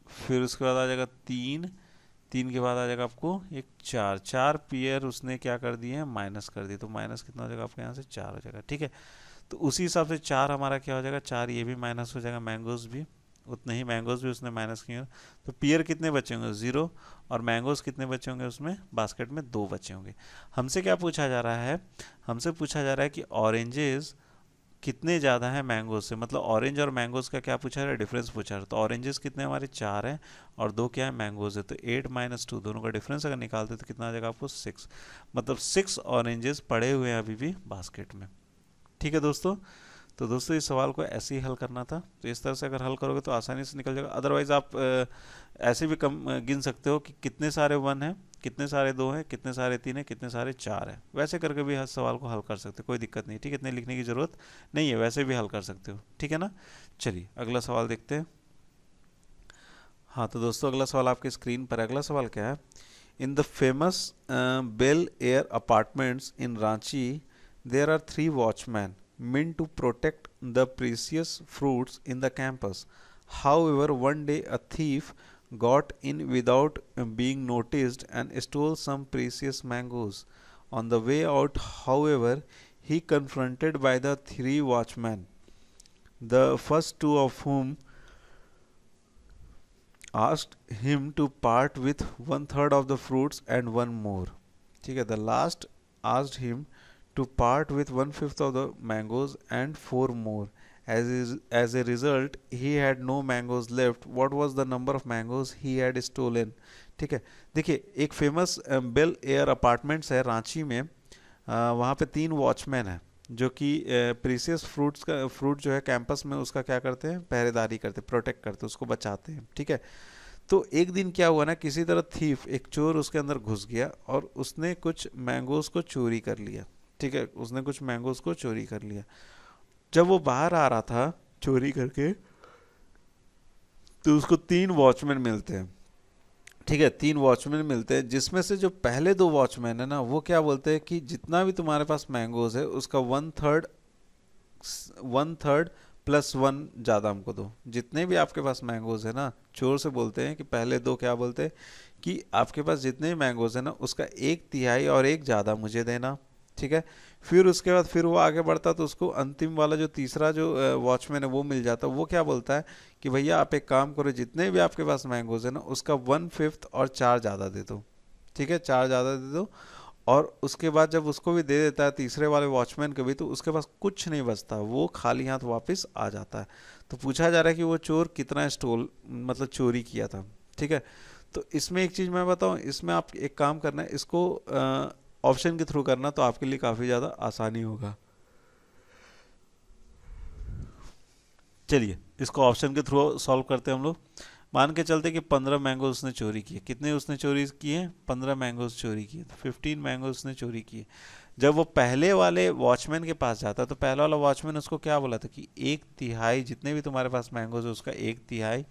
A: फिर उसके बाद आ जाएगा 3, 3 के बाद आ जाएगा आपको एक 4, 4 पियर उसने क्या कर दिए हैं, माइनस कर दिए। तो माइनस कितना हो जाएगा आपके यहाँ से, 4 हो जाएगा। ठीक है, तो उसी हिसाब से 4 हमारा क्या हो जाएगा, 4 ये भी माइनस हो जाएगा, मैंगोज भी उतने ही मैंगोज भी उसने माइनस किए। तो पियर कितने बचे होंगे, 0, और मैंगोज कितने बचे होंगे उसमें, बास्केट में 2 बचे होंगे। हमसे क्या पूछा जा रहा है, हमसे पूछा जा रहा है कि ऑरेंजेस कितने ज़्यादा है मैंगोज से, मतलब ऑरेंज और मैंगोज का क्या पूछा है, डिफरेंस पूछा है। तो ऑरेंजेस कितने हमारे 4 हैं और 2 क्या है, मैंगोज है। तो 8 - 2 दोनों का डिफरेंस अगर निकालते तो कितना आ जाएगा आपको, 6। मतलब 6 ऑरेंजेस पड़े हुए हैं अभी भी बास्केट में। ठीक है दोस्तों। तो दोस्तों इस सवाल को ऐसे ही हल करना था। तो इस तरह से अगर हल करोगे तो आसानी से निकल जाएगा। अदरवाइज आप ऐसे भी कम गिन सकते हो कि कितने सारे 1 हैं, कितने सारे 2 हैं, कितने सारे 3 हैं, कितने सारे 4 हैं। वैसे करके भी हर सवाल को हल कर सकते हो, कोई दिक्कत नहीं। ठीक है, इतने लिखने की ज़रूरत नहीं है, वैसे भी हल कर सकते हो। ठीक है ना। चलिए अगला सवाल देखते हैं। हाँ तो दोस्तों अगला सवाल आपके स्क्रीन पर है। अगला सवाल क्या है, in the famous Bel Air apartments in Ranchi there are 3 watchmen meant to protect the precious fruits in the campus. However, one day a thief got in without being noticed and stole some precious mangoes. On the way out, however, he confronted by the 3 watchmen, the first 2 of whom asked him to part with 1/3 of the fruits and 1 more. ठीक है, the last asked him to part with 1/5 of the mangoes and 4 more. As a result, he had no mangoes left. What was the number of mangoes he had stolen? ठीक है, देखिए एक famous Bel Air apartments है रांची में। वहाँ पे 3 watchman हैं जो कि प्रीसियस फ्रूट जो है कैंपस में उसका क्या करते हैं, पहरेदारी करते, प्रोटेक्ट करते, उसको बचाते हैं। ठीक है। तो एक दिन क्या हुआ ना, किसी तरह थीफ, एक चोर उसके अंदर घुस गया और उसने कुछ मैंगोज को चोरी कर लिया। ठीक है, उसने कुछ मैंगोज को चोरी कर लिया। जब वो बाहर आ रहा था चोरी करके, तो उसको 3 वॉचमैन मिलते हैं। ठीक है, 3 वॉचमैन मिलते हैं, जिसमें से जो पहले 2 वॉचमैन है ना, वो क्या बोलते हैं कि जितना भी तुम्हारे पास मैंगोज है उसका 1/3 प्लस 1 ज़्यादा हमको दो। जितने भी आपके पास मैंगोज है ना, चोर से बोलते हैं कि पहले 2 क्या बोलते हैं कि आपके पास जितने भी मैंगोज है ना उसका 1/3 और 1 ज़्यादा मुझे देना। ठीक है। फिर उसके बाद फिर वो आगे बढ़ता तो उसको अंतिम वाला जो तीसरा जो वॉचमैन है वो मिल जाता। वो क्या बोलता है कि भैया आप एक काम करो, जितने भी आपके पास मैंगोज है ना उसका 1/5 और 4 ज़्यादा दे दो। ठीक है, 4 ज़्यादा दे दो। और उसके बाद जब उसको भी दे देता है तीसरे वाले वॉचमैन को भी, तो उसके पास कुछ नहीं बचता, वो खाली हाथ वापस आ जाता है। तो पूछा जा रहा है कि वो चोर कितना स्टोल मतलब चोरी किया था। ठीक है। तो इसमें एक चीज़ मैं बताऊं, इसमें आप एक काम करना है, इसको ऑप्शन के थ्रू करना तो आपके लिए काफ़ी ज़्यादा आसानी होगा। चलिए इसको ऑप्शन के थ्रू सॉल्व करते हैं हम लोग। मान के चलते कि 15 मैंगो उसने चोरी किए। कितने उसने चोरी किए, 15 मैंगोज चोरी किए, तो 15 मैंगो उसने चोरी किए। जब वो पहले वाले वॉचमैन के पास जाता तो पहला वाला वॉचमैन उसको क्या बोला था कि 1/3 जितने भी तुम्हारे पास मैंगोज है उसका 1/3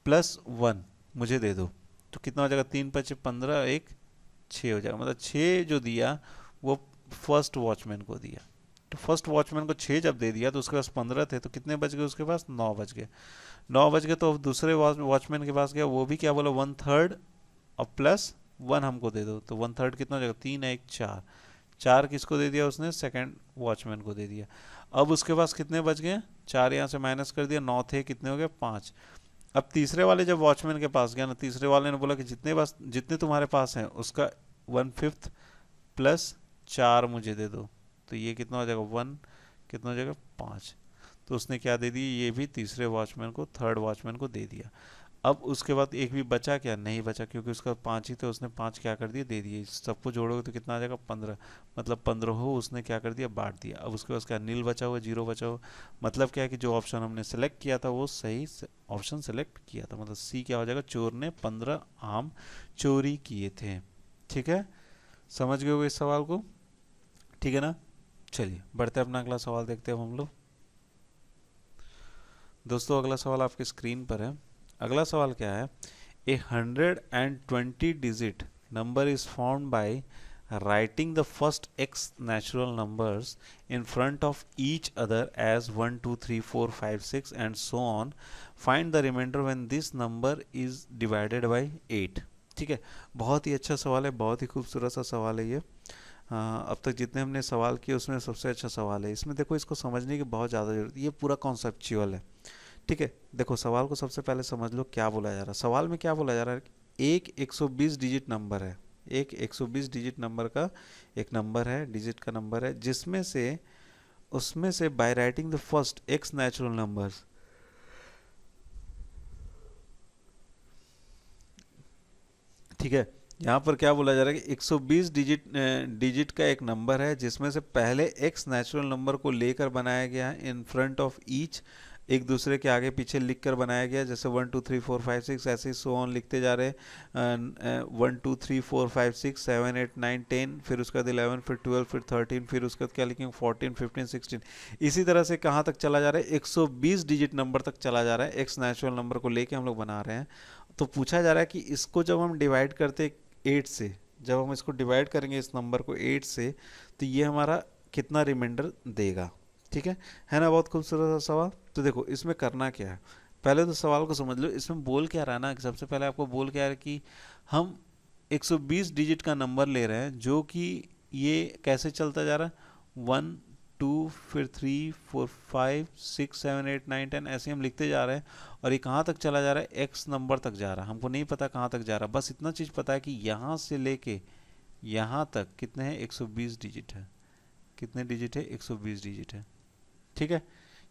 A: प्लस 1 मुझे दे दो। तो कितना हो जाएगा, 3×5 = 15, 6 हो जाएगा। मतलब 6 जो दिया वो फर्स्ट वॉचमैन को दिया। तो फर्स्ट वॉचमैन को 6 जब दे दिया तो उसके पास 15 थे, तो कितने बच गए उसके पास, 9 बच गए। 9 बज गए तो अब दूसरे वॉचमैन के पास गया, वो भी क्या बोला, 1/3 और प्लस 1 हमको दे दो। तो 1/3 कितना हो जाएगा, 3 1 4। 4 किसको दे दिया उसने, सेकंड वॉचमैन को दे दिया। अब उसके पास कितने बच गए, 4 यहाँ से माइनस कर दिया, 9 थे, कितने हो गए, 5। अब तीसरे वाले जब वॉचमैन के पास गया ना, तीसरे वाले ने बोला कि जितने तुम्हारे पास हैं उसका 1/5 प्लस 4 मुझे दे दो। तो ये कितना हो जाएगा, 1 कितना हो जाएगा, 5। तो उसने क्या दे दी, ये भी तीसरे वॉचमैन को, थर्ड वॉचमैन को दे दिया। अब उसके बाद एक भी बचा क्या, नहीं बचा, क्योंकि उसका 5 ही तो उसने 5 क्या कर दिया, दे दिए। सबको जोड़ोगे तो कितना आ जाएगा, 15। मतलब 15 हो उसने क्या कर दिया, बांट दिया। अब उसके पास क्या, नील बचा हुआ, 0 बचा हुआ। मतलब क्या है कि जो ऑप्शन हमने सेलेक्ट किया था वो सही ऑप्शन सेलेक्ट किया था। मतलब सी क्या हो जाएगा, चोर ने 15 आम चोरी किए थे। ठीक है, समझ गए हो इस सवाल को। ठीक है ना। चलिए बढ़ते हैं, अपना अगला सवाल देखते हैं हम लोग। दोस्तों अगला सवाल आपकी स्क्रीन पर है। अगला सवाल क्या है, ए 120 digit number is formed by writing the first x natural numbers in front of each other as 1 2 3 4 5 6 and so on. Find the remainder when this number is divided by 8। ठीक है, बहुत ही अच्छा सवाल है, बहुत ही खूबसूरत सा सवाल है ये। अब तक जितने हमने सवाल किए उसमें सबसे अच्छा सवाल है। इसमें देखो, इसको समझने की बहुत ज़्यादा जरूरत है, ये पूरा कॉन्सेप्चुअल है। ठीक है, देखो सवाल को सबसे पहले समझ लो क्या बोला जा रहा है। सवाल में क्या बोला जा रहा है, एक 120 डिजिट नंबर है, एक 120 डिजिट नंबर का एक नंबर है, डिजिट का नंबर है, जिसमें से उसमें से by writing the first x natural numbers, ठीक है। यहाँ पर क्या बोला जा रहा है कि 120 डिजिट का एक नंबर है जिसमें से पहले एक्स नेचुरल नंबर को लेकर बनाया गया है, इन फ्रंट ऑफ ईच, एक दूसरे के आगे पीछे लिख कर बनाया गया, जैसे 1 2 3 4 5 6 ऐसे सो ऑन लिखते जा रहे हैं, 1 2 3 4 5 6 7 8 9 10, फिर उसके बाद 11, फिर 12, फिर 13, फिर उसके बाद क्या लिखेंगे 14 15 16, इसी तरह से कहाँ तक चला जा रहा है, 120 डिजिट नंबर तक चला जा रहा है, एक्स नेचुरल नंबर को लेके हम लोग बना रहे हैं। तो पूछा जा रहा है कि इसको जब हम डिवाइड करते 8 से, जब हम इसको डिवाइड करेंगे इस नंबर को 8 से, तो ये हमारा कितना रिमाइंडर देगा, ठीक है ना। बहुत खूबसूरत सा सवाल। तो देखो इसमें करना क्या है, पहले तो सवाल को समझ लो, इसमें बोल क्या रहा है ना कि सबसे पहले आपको बोल क्या है कि हम 120 डिजिट का नंबर ले रहे हैं जो कि ये कैसे चलता जा रहा है, 1 2 फिर 3 4 5 6 7 8 9 10 ऐसे हम लिखते जा रहे हैं, और ये कहाँ तक चला जा रहा है, एक्स नंबर तक जा रहा है। हमको नहीं पता कहाँ तक जा रहा है, बस इतना चीज़ पता है कि यहाँ से लेके यहाँ तक कितने हैं, 120 डिजिट है। कितने डिजिट है, 120 डिजिट है, ठीक है।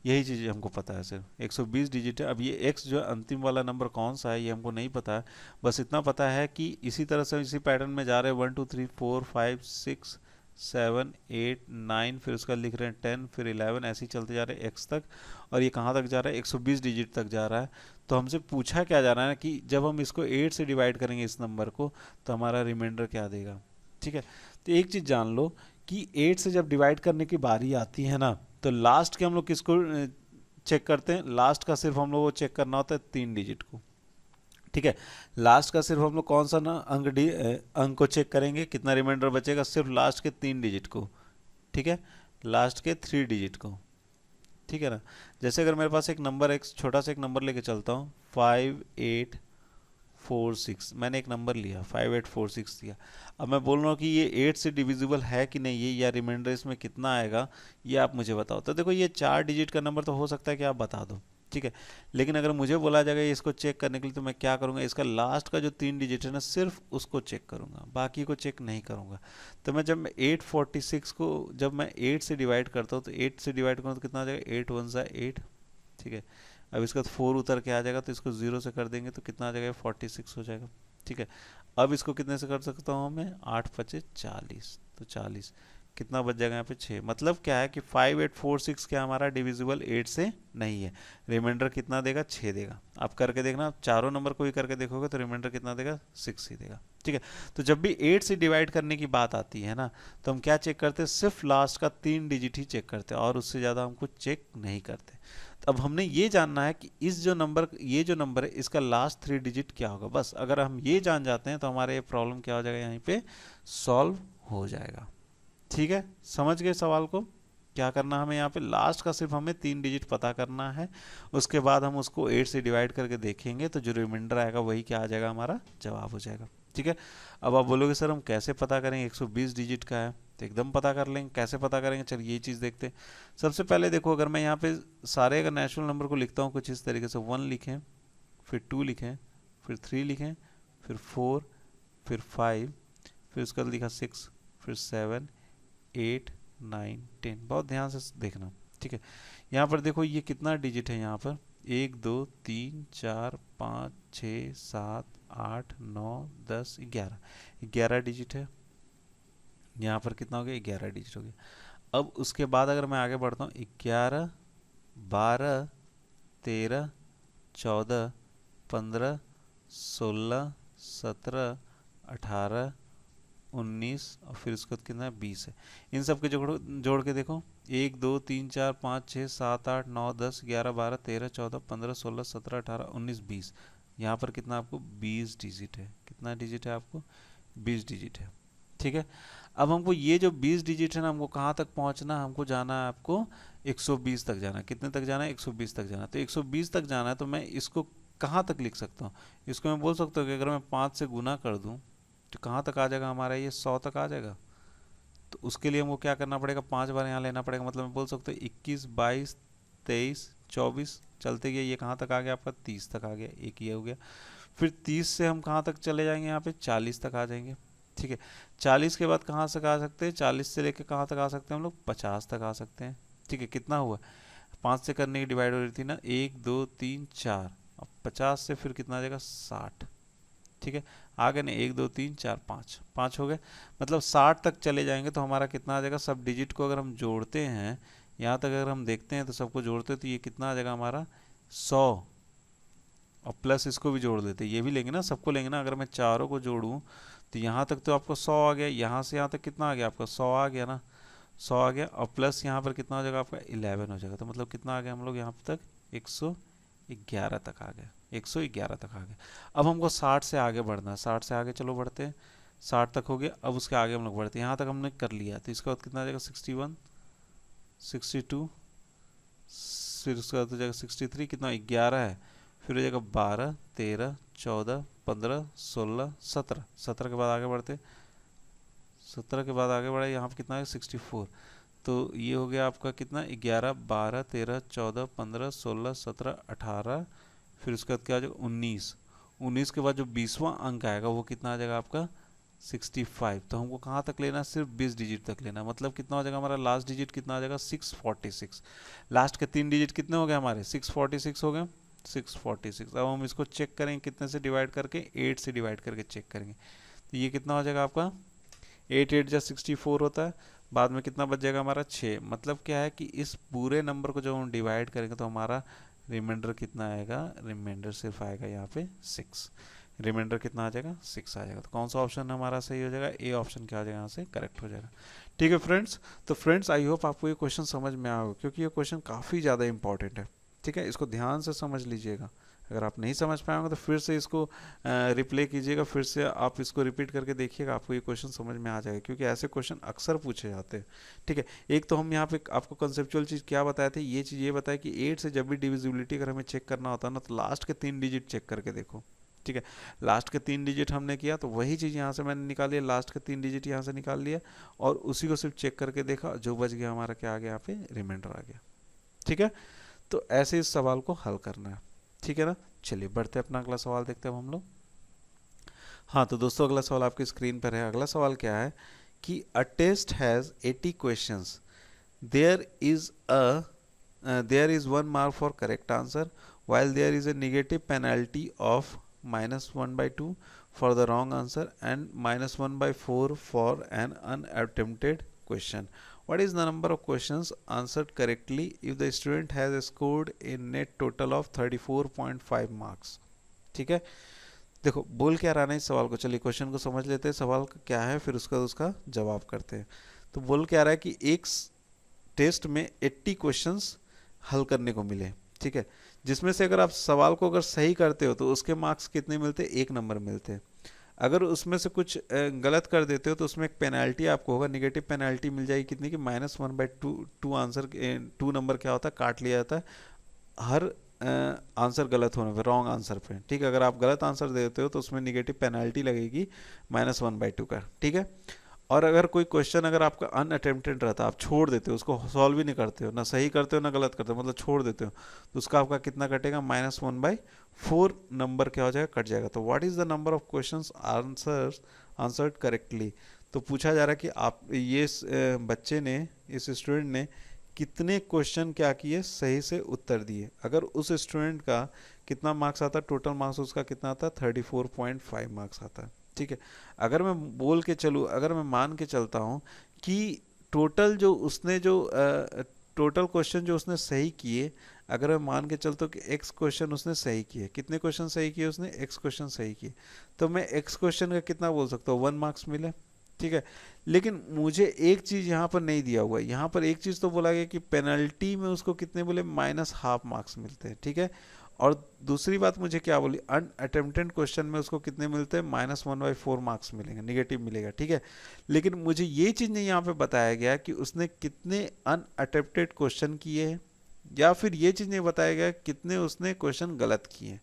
A: यही चीज़ हमको पता है, सिर्फ 120 डिजिट है। अब ये x जो अंतिम वाला नंबर कौन सा है ये हमको नहीं पता है, बस इतना पता है कि इसी तरह से इसी पैटर्न में जा रहे हैं, 1 2 3 4 5 6 7 8 9, फिर उसका लिख रहे हैं 10, फिर 11, ऐसे ही चलते जा रहे हैं x तक, और ये कहाँ तक जा रहा है, 120 डिजिट तक जा रहा है। तो हमसे पूछा क्या जा रहा है ना कि जब हम इसको 8 से डिवाइड करेंगे इस नंबर को, तो हमारा रिमाइंडर क्या देगा, ठीक है। तो एक चीज़ जान लो कि 8 से जब डिवाइड करने की बारी आती है ना, तो लास्ट के हम लोग किसको चेक करते हैं, लास्ट का सिर्फ हम लोग को चेक करना होता है 3 डिजिट को, ठीक है। लास्ट का सिर्फ हम लोग कौन सा ना अंक को चेक करेंगे, कितना रिमाइंडर बचेगा, सिर्फ लास्ट के 3 डिजिट को, ठीक है, लास्ट के 3 डिजिट को, ठीक है ना। जैसे अगर मेरे पास एक नंबर, एक छोटा सा एक नंबर लेके चलता हूँ, 5846, मैंने एक नंबर लिया 5846 दिया। अब मैं बोल रहा हूँ कि ये 8 से डिविजिबल है कि नहीं, ये या रिमाइंडर इसमें कितना आएगा ये आप मुझे बताओ। तो देखो ये 4 डिजिट का नंबर तो हो सकता है कि आप बता दो, ठीक है। लेकिन अगर मुझे बोला जाएगा इसको चेक करने के लिए, तो मैं क्या करूँगा, इसका लास्ट का जो 3 डिजिट है ना, सिर्फ उसको चेक करूँगा, बाकी को चेक नहीं करूँगा। तो मैं जब मैं 846 को जब मैं 8 से डिवाइड करता हूँ, तो 8 से डिवाइड करूँ तो कितना आ जाएगा, 8 1 सा 8, ठीक है। अब इसका 4 उतर के आ जाएगा, तो इसको 0 से कर देंगे तो कितना आ जाएगा, 46 हो जाएगा, ठीक है। अब इसको कितने से कर सकता हूँ मैं, 8 5 40, तो 40, कितना बच जाएगा यहाँ पे 6। मतलब क्या है कि 5846 क्या हमारा डिविजिबल 8 से नहीं है। रिमाइंडर कितना देगा, 6 देगा। आप करके देखना, चारों नंबर को ही करके देखोगे तो रिमाइंडर कितना देगा, 6 ही देगा, ठीक है। तो जब भी 8 से डिवाइड करने की बात आती है ना, तो हम क्या चेक करते हैं, सिर्फ लास्ट का 3 डिजिट ही चेक करते हैं, और उससे ज़्यादा हमको चेक नहीं करते। तो अब हमने ये जानना है कि इस जो नंबर, ये जो नंबर है इसका लास्ट 3 डिजिट क्या होगा। बस अगर हम ये जान जाते हैं तो हमारे ये प्रॉब्लम क्या हो जाएगा, यहाँ पे सॉल्व हो जाएगा, ठीक है। समझ गए सवाल को, क्या करना हमें यहाँ पे, लास्ट का सिर्फ हमें 3 डिजिट पता करना है, उसके बाद हम उसको 8 से डिवाइड करके देखेंगे तो जो रिमाइंडर आएगा वही क्या आ जाएगा, हमारा जवाब हो जाएगा, ठीक है। अब आप बोलोगे सर हम कैसे पता करेंगे, 120 डिजिट का है, तो एकदम पता कर लेंगे। कैसे पता करेंगे, चलिए ये चीज़ देखते हैं। सबसे पहले देखो, अगर मैं यहाँ पे सारे अगर नेचुरल नंबर को लिखता हूँ कुछ इस तरीके से, 1 लिखें, फिर 2 लिखें, फिर 3 लिखें, फिर 4, फिर 5, फिर उसका लिखा 6, फिर 7 8 9 10, बहुत ध्यान से देखना, ठीक है। यहाँ पर देखो ये कितना डिजिट है, यहाँ पर 1 2 3 4 5 6 7 8 9 10 11, 11 डिजिट है। यहाँ पर कितना हो गया, 11 डिजिट हो गया। अब उसके बाद अगर मैं आगे बढ़ता हूँ, 11 12 13 14 15 16 17 18 19, और फिर उसके बाद कितना है, 20 है। इन सब के जोड़ के देखो, 1 2 3 4 5 6 7 8 9 10 11 12 13 14 15 16 17 18 19 20, यहाँ पर कितना आपको 20 डिजिट है। कितना डिजिट है आपको, 20 डिजिट है, ठीक है। अब हमको ये जो 20 डिजिट है ना, हमको कहाँ तक पहुँचना है, हमको जाना है आपको 120 तक जाना है। कितने तक जाना है, 120 तक जाना है। तो 120 तक जाना है, तो मैं इसको कहाँ तक लिख सकता हूँ, इसको मैं बोल सकता हूँ कि अगर मैं 5 से गुना कर दूँ तो कहाँ तक आ जाएगा हमारा, ये 100 तक आ जाएगा। तो उसके लिए हमको क्या करना पड़ेगा, 5 बार यहाँ लेना पड़ेगा। मतलब मैं बोल सकता हूँ 21 22 23 24 चलते गए, ये कहाँ तक आ गया आपका, 30 तक आ गया, एक ये हो गया। फिर 30 से हम कहाँ तक चले जाएंगे, यहाँ पे 40 तक आ जाएंगे, ठीक है। 40 के बाद कहाँ तक आ सकते हैं, 40 से लेकर कहाँ तक आ सकते हैं हम लोग, 50 तक आ सकते हैं, ठीक है, कितना हुआ, 5 से करने की डिवाइड हो रही थी ना, 1 2 3 4, अब 50 से फिर कितना आ जाएगा 60, ठीक है, आगे नहीं, 1 2 3 4 5, 5 हो गए, मतलब 60 तक चले जाएंगे तो हमारा कितना आ जाएगा, सब डिजिट को अगर हम जोड़ते हैं, यहाँ तक अगर हम देखते हैं तो सबको जोड़ते हैं तो ये कितना आ जाएगा हमारा 100, और प्लस इसको भी जोड़ देते, ये भी लेंगे ना, सबको लेंगे ना, अगर मैं चारों को जोड़ूं तो यहाँ तक तो आपको 100 आ गया, यहाँ से यहाँ तक कितना आ गया आपका 100 आ गया ना, 100 आ गया, और प्लस यहाँ पर कितना हो जाएगा आपका 11 हो जाएगा, तो मतलब कितना आ गया हम लोग यहाँ तक 111 तक आ गया, 111 तक आ गया। अब हमको 60 से आगे बढ़ना है, 60 से आगे चलो बढ़ते हैं, 60 तक हो गया, अब उसके आगे हम लोग बढ़ते हैं, यहाँ तक हमने कर लिया, तो इसके बाद कितना आ जाएगा 61 62, फिर उसके बाद हो जाएगा 63, कितना 11 है, फिर हो जाएगा 12 13 14 15 16 17, 17 के बाद आगे बढ़ते, 17 के बाद आगे बढ़े, यहाँ पर कितना है 64, तो ये हो गया आपका कितना 11 12 13 14 15 16 17 18, फिर उसके बाद क्या आ जाएगा 19, 19 के बाद जो 20वां अंक आएगा वो कितना आ जाएगा आपका 65, तो हमको कहाँ तक लेना है, सिर्फ 20 डिजिट तक लेना है, मतलब कितना हो जाएगा हमारा लास्ट डिजिट कितना आ जाएगा 646, लास्ट के 3 डिजिट कितने हो गए हमारे 646 हो गए, 646। अब हम इसको चेक करेंगे कितने से डिवाइड करके, 8 से डिवाइड करके चेक करेंगे, तो ये कितना हो जाएगा आपका 8 8 जा 64 होता है, बाद में कितना बच जाएगा हमारा 6, मतलब क्या है कि इस पूरे नंबर को जब हम डिवाइड करेंगे तो हमारा रिमाइंडर कितना आएगा, रिमाइंडर सिर्फ आएगा यहाँ पे 6, रिमाइंडर कितना आ जाएगा 6 आ जाएगा, तो कौन सा ऑप्शन हमारा सही हो जाएगा, ए ऑप्शन क्या हो जाएगा यहाँ से करेक्ट हो जाएगा। ठीक है फ्रेंड्स, तो फ्रेंड्स आई होप आपको ये क्वेश्चन समझ में आया होगा, क्योंकि ये क्वेश्चन काफ़ी ज़्यादा इंपॉर्टेंट है, ठीक है, इसको ध्यान से समझ लीजिएगा, अगर आप नहीं समझ पाए होंगे तो फिर से इसको रिप्ले कीजिएगा, फिर से आप इसको रिपीट करके देखिएगा, आपको ये क्वेश्चन समझ में आ जाएगा, क्योंकि ऐसे क्वेश्चन अक्सर पूछे जाते हैं। ठीक है, एक तो हम यहाँ पे आपको कंसेप्चुअल चीज़ क्या बताए थे, ये चीज़ ये बताया कि 8 से जब भी डिविजिबिलिटी अगर हमें चेक करना होता है ना, तो लास्ट के 3 डिजिट चेक करके देखो। ठीक है, लास्ट के 3 डिजिट हमने किया तो वही चीज़ यहाँ से मैंने निकाल लिया, लास्ट के 3 डिजिट यहाँ से निकाल लिया और उसी को सिर्फ चेक करके देखा, जो बच गया हमारा क्या आ गया, यहाँ पे रिमाइंडर आ गया। ठीक है, तो ऐसे इस सवाल को हल करना है। ठीक है ना, चलिए बढ़ते हैं, अपना अगला सवाल देखते हैं हम लोग। हाँ तो दोस्तों अगला सवाल आपकी स्क्रीन पर है। अगला सवाल क्या है कि a test has 80 questions, there is 1 mark for correct answer while there is a negative penalty of -1/2 for the wrong answer and -1/4 for an unattempted question. What is the number of questions answered correctly if the student has scored a net total of 34.5 marks? ठीक है, देखो बोल क्या रहा है इस सवाल को, चलिए क्वेश्चन को समझ लेते हैं, सवाल क्या है फिर उसका जवाब करते हैं। तो बोल क्या रहा है कि एक टेस्ट में 80 क्वेश्चंस हल करने को मिले, ठीक है, जिसमें से अगर आप सवाल को अगर सही करते हो तो उसके मार्क्स कितने मिलते हैं, 1 नंबर मिलते हैं। अगर उसमें से कुछ गलत कर देते हो तो उसमें एक पेनल्टी आपको होगा, निगेटिव पेनल्टी मिल जाएगी कितनी की -1/2 आंसर 2 नंबर क्या होता है काट लिया जाता है हर आंसर गलत होने पे, रॉन्ग आंसर पे। ठीक है, अगर आप गलत आंसर देते हो तो उसमें निगेटिव पेनल्टी लगेगी -1/2 का। ठीक है, और अगर कोई क्वेश्चन अगर आपका अनअटेम्प्टेड रहता है, आप छोड़ देते हो उसको, सॉल्व ही नहीं करते हो, ना सही करते हो ना गलत करते हो, मतलब छोड़ देते हो, तो उसका आपका कितना कटेगा, -1/4 नंबर क्या हो जाएगा, कट जाएगा। तो what is the number of questions answered correctly, तो पूछा जा रहा है कि आप ये बच्चे ने, इस स्टूडेंट ने कितने क्वेश्चन क्या किए, सही से उत्तर दिए। अगर उस स्टूडेंट का कितना मार्क्स आता है, टोटल मार्क्स उसका कितना आता है, 34.5 मार्क्स आता है। ठीक है, अगर मैं बोल के चलूँ, अगर मैं मान के चलता हूँ कि टोटल जो उसने जो टोटल क्वेश्चन जो उसने सही किए, अगर मैं मान के चलता हूँ कि x क्वेश्चन उसने सही किए, कितने क्वेश्चन सही किए उसने, x क्वेश्चन सही किए, तो मैं x क्वेश्चन का कितना बोल सकता हूँ, 1 मार्क्स मिले। ठीक है, लेकिन मुझे एक चीज़ यहाँ पर नहीं दिया हुआ है, यहाँ पर एक चीज़ तो बोला गया कि पेनल्टी में उसको कितने बोले, -½ मार्क्स मिलते हैं। ठीक है, और दूसरी बात मुझे क्या बोली, अनअटेम्प्टेड क्वेश्चन में उसको कितने मिलते हैं, -1/4 मार्क्स मिलेंगे, निगेटिव मिलेगा। ठीक है, लेकिन मुझे ये चीज़ नहीं यहाँ पे बताया गया कि उसने कितने अनअटेम्प्टेड क्वेश्चन किए हैं, या फिर ये चीज़ नहीं बताया गया कितने उसने क्वेश्चन गलत किए हैं।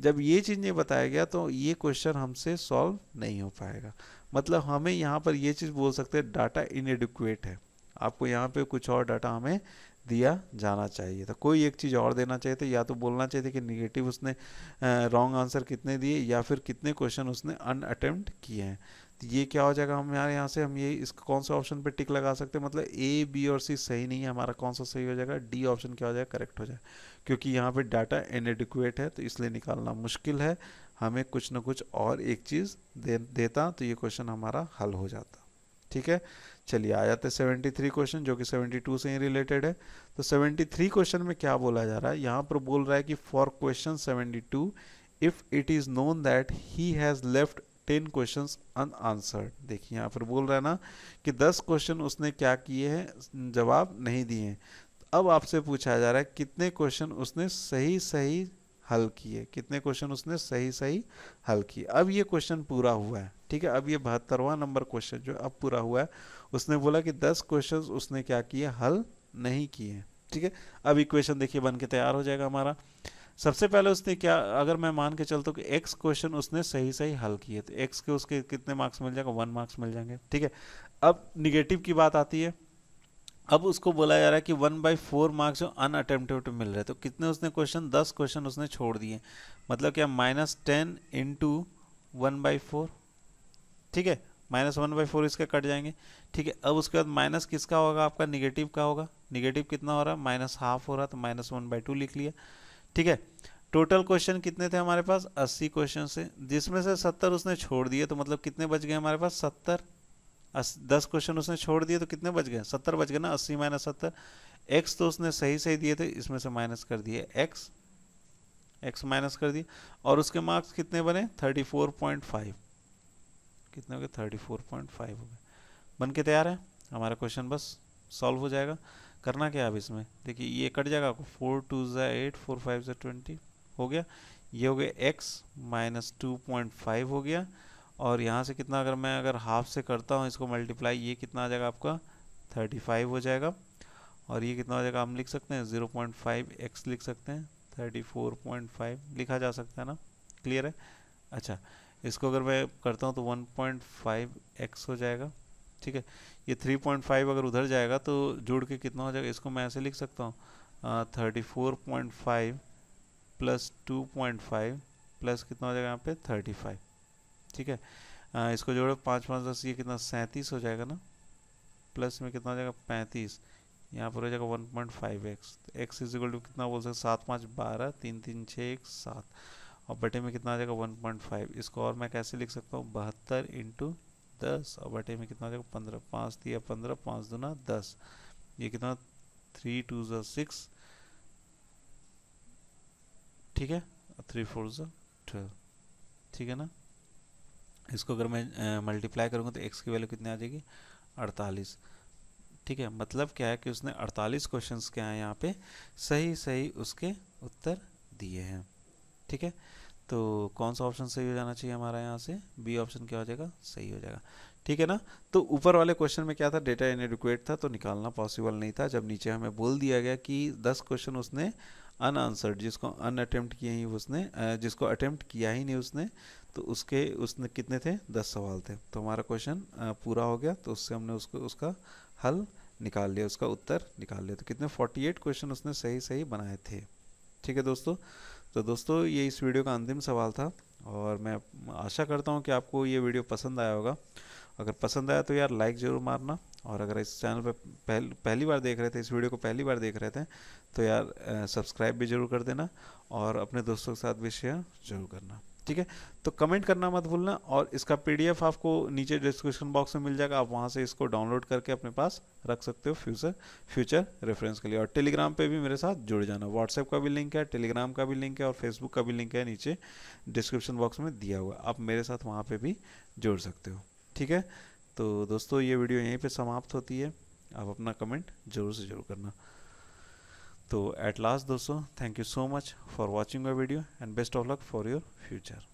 A: जब ये चीज़ नहीं बताया गया तो ये क्वेश्चन हमसे सॉल्व नहीं हो पाएगा। मतलब हमें यहाँ पर ये चीज़ बोल सकते हैं डाटा इनएडिक्वेट है, आपको यहाँ पे कुछ और डाटा हमें दिया जाना चाहिए था, कोई एक चीज़ और देना चाहिए था, या तो बोलना चाहिए था कि निगेटिव उसने रॉन्ग आंसर कितने दिए, या फिर कितने क्वेश्चन उसने अनअटेम्प्ट किए हैं। ये क्या हो जाएगा, हम यहाँ से हम ये इसको कौन सा ऑप्शन पे टिक लगा सकते हैं, मतलब ए बी और सी सही नहीं है, हमारा कौन सा सही हो जाएगा, डी ऑप्शन क्या हो जाएगा, करेक्ट हो जाएगा, क्योंकि यहाँ पे डाटा इनएडिक्वेट है तो इसलिए निकालना मुश्किल है, हमें कुछ ना कुछ और एक चीज़ देता तो ये क्वेश्चन हमारा हल हो जाता। ठीक है, चलिए आ जाते हैं 73 क्वेश्चन जो कि 72 से ही रिलेटेड है। तो 73 क्वेश्चन में क्या बोला जा रहा है, यहाँ पर बोल रहा है कि for question 72 if it is known that he has left 10 questions unanswered. देखिए यहाँ पर बोल रहा है ना कि 10 क्वेश्चन उसने क्या किए हैं, जवाब नहीं दिए हैं। अब आपसे पूछा जा रहा है कितने क्वेश्चन उसने सही सही हल किए, कितने क्वेश्चन उसने सही सही हल किए। अब ये क्वेश्चन पूरा हुआ है, ठीक है, अब ये 72वां नंबर क्वेश्चन जो अब पूरा हुआ है, उसने बोला कि 10 क्वेश्चन उसने क्या किए, हल नहीं किए। ठीक है, अब इक्वेशन देखिए बन के तैयार हो जाएगा हमारा। सबसे पहले उसने क्या, अगर मैं मान के चलता हूँ कि x क्वेश्चन उसने सही सही हल किए तो x के उसके कितने मार्क्स मिल जाएगा, 1 मार्क्स मिल जाएंगे। ठीक है, अब निगेटिव की बात आती है, अब उसको बोला जा रहा है कि 1/4 मार्क्स जो अनअटेम्प्टेड मिल रहे हैं, तो कितने उसने क्वेश्चन, 10 क्वेश्चन उसने छोड़ दिए, मतलब क्या -10 इंटू 1/4। ठीक है, -1/4 इसके कट जाएंगे। ठीक है, अब उसके बाद माइनस किसका होगा, आपका निगेटिव का होगा, निगेटिव कितना हो रहा है, -1/2 हो रहा है, तो -1/2 लिख लिया। ठीक है, टोटल क्वेश्चन कितने थे हमारे पास, 80 क्वेश्चन से, जिसमें से 70 उसने छोड़ दिए, तो मतलब कितने बच गए हमारे पास, 70। 10 क्वेश्चन उसने छोड़ दिए तो कितने बच गए, 70 बच गए ना, 80 - 70। एक्स तो उसने सही सही दिए थे, इसमें से माइनस कर दिए एक्स, एक्स माइनस कर दिए, और उसके मार्क्स कितने बने, 34.5, कितने हो गए, 34.5 हो गए, बन के तैयार है हमारा क्वेश्चन, बस सॉल्व हो जाएगा। करना क्या अब इसमें, देखिए ये कट जाएगा आपको, 4 2 ज़ा 8, 4 5 ज़ा 20 हो गया, ये हो गया x - 2.5 हो गया, और यहाँ से कितना, अगर मैं हाफ से करता हूँ इसको मल्टीप्लाई, ये कितना आ जाएगा आपका 35 हो जाएगा, और ये कितना हो जाएगा, हम लिख सकते हैं 0.5x लिख सकते हैं, 34.5 लिखा जा सकता है ना, क्लियर है। अच्छा, इसको अगर मैं करता हूँ तो 1.5x हो जाएगा। ठीक है, ये 3.5 अगर उधर जाएगा तो जोड़ के कितना हो जाएगा, इसको मैं ऐसे लिख सकता हूँ 34.5 प्लस 2.5 प्लस कितना हो जाएगा यहाँ पे 35। ठीक है, इसको जोड़ो 5 5 10, ये कितना 37 हो जाएगा ना, प्लस में कितना हो जाएगा 35, यहाँ पर हो जाएगा 1.5x, x is equal to कितना बोल सकते, 7 5 12, 3 3 6 1 7, और बटे में कितना आ जाएगा 1.5। इसको और मैं कैसे लिख सकता हूँ, 72 इंटू 10, और बटे में कितना आ जाएगा 15, 5 दिया 15, 5 दूना 10, ये कितना 3 2 ज़ा 6, ठीक है, 3 4 ज़ा 12, ठीक है ना। इसको अगर मैं मल्टीप्लाई करूँगा तो x की वैल्यू कितनी आ जाएगी, 48। ठीक है, मतलब क्या है कि उसने 48 क्वेश्चंस क्या है यहाँ पे सही सही उसके उत्तर दिए हैं। ठीक है, तो कौन सा ऑप्शन सही हो जाना चाहिए हमारा, यहाँ से बी ऑप्शन क्या हो जाएगा, सही हो जाएगा। ठीक है ना, तो ऊपर वाले क्वेश्चन में क्या था, डेटा इनएडिक्वेट था तो निकालना पॉसिबल नहीं था, जब नीचे हमें बोल दिया गया कि 10 क्वेश्चन उसने अनआंसर्ड, जिसको अनअटेम्प्ट किए ही उसने, जिसको अटेम्प्ट किया ही नहीं उसने, तो उसने कितने थे, 10 सवाल थे, तो हमारा क्वेश्चन पूरा हो गया, तो उससे हमने उसका हल निकाल लिया, उसका उत्तर निकाल लिया, तो कितने 48 क्वेश्चन उसने सही सही बनाए थे। ठीक है दोस्तों, तो दोस्तों ये इस वीडियो का अंतिम सवाल था, और मैं आशा करता हूँ कि आपको ये वीडियो पसंद आया होगा। अगर पसंद आया तो यार लाइक ज़रूर मारना, और अगर इस चैनल पर पहली बार देख रहे थे, इस वीडियो को पहली बार देख रहे थे, तो यार सब्सक्राइब भी ज़रूर कर देना, और अपने दोस्तों के साथ भी शेयर ज़रूर करना। ठीक है, तो कमेंट करना मत भूलना, और इसका PDF आपको नीचे डिस्क्रिप्शन बॉक्स में मिल जाएगा, आप वहाँ से इसको डाउनलोड करके अपने पास रख सकते हो फ्यूचर रेफरेंस के लिए। और टेलीग्राम पे भी मेरे साथ जुड़ जाना, व्हाट्सएप का भी लिंक है, टेलीग्राम का भी लिंक है, और फेसबुक का भी लिंक है नीचे डिस्क्रिप्शन बॉक्स में दिया हुआ, आप मेरे साथ वहाँ पर भी जुड़ सकते हो। ठीक है, तो दोस्तों ये वीडियो यहीं पर समाप्त होती है, आप अपना कमेंट ज़रूर से ज़रूर करना। तो एट लास्ट दोस्तों, thank you so much for watching my video, and best of luck for your future.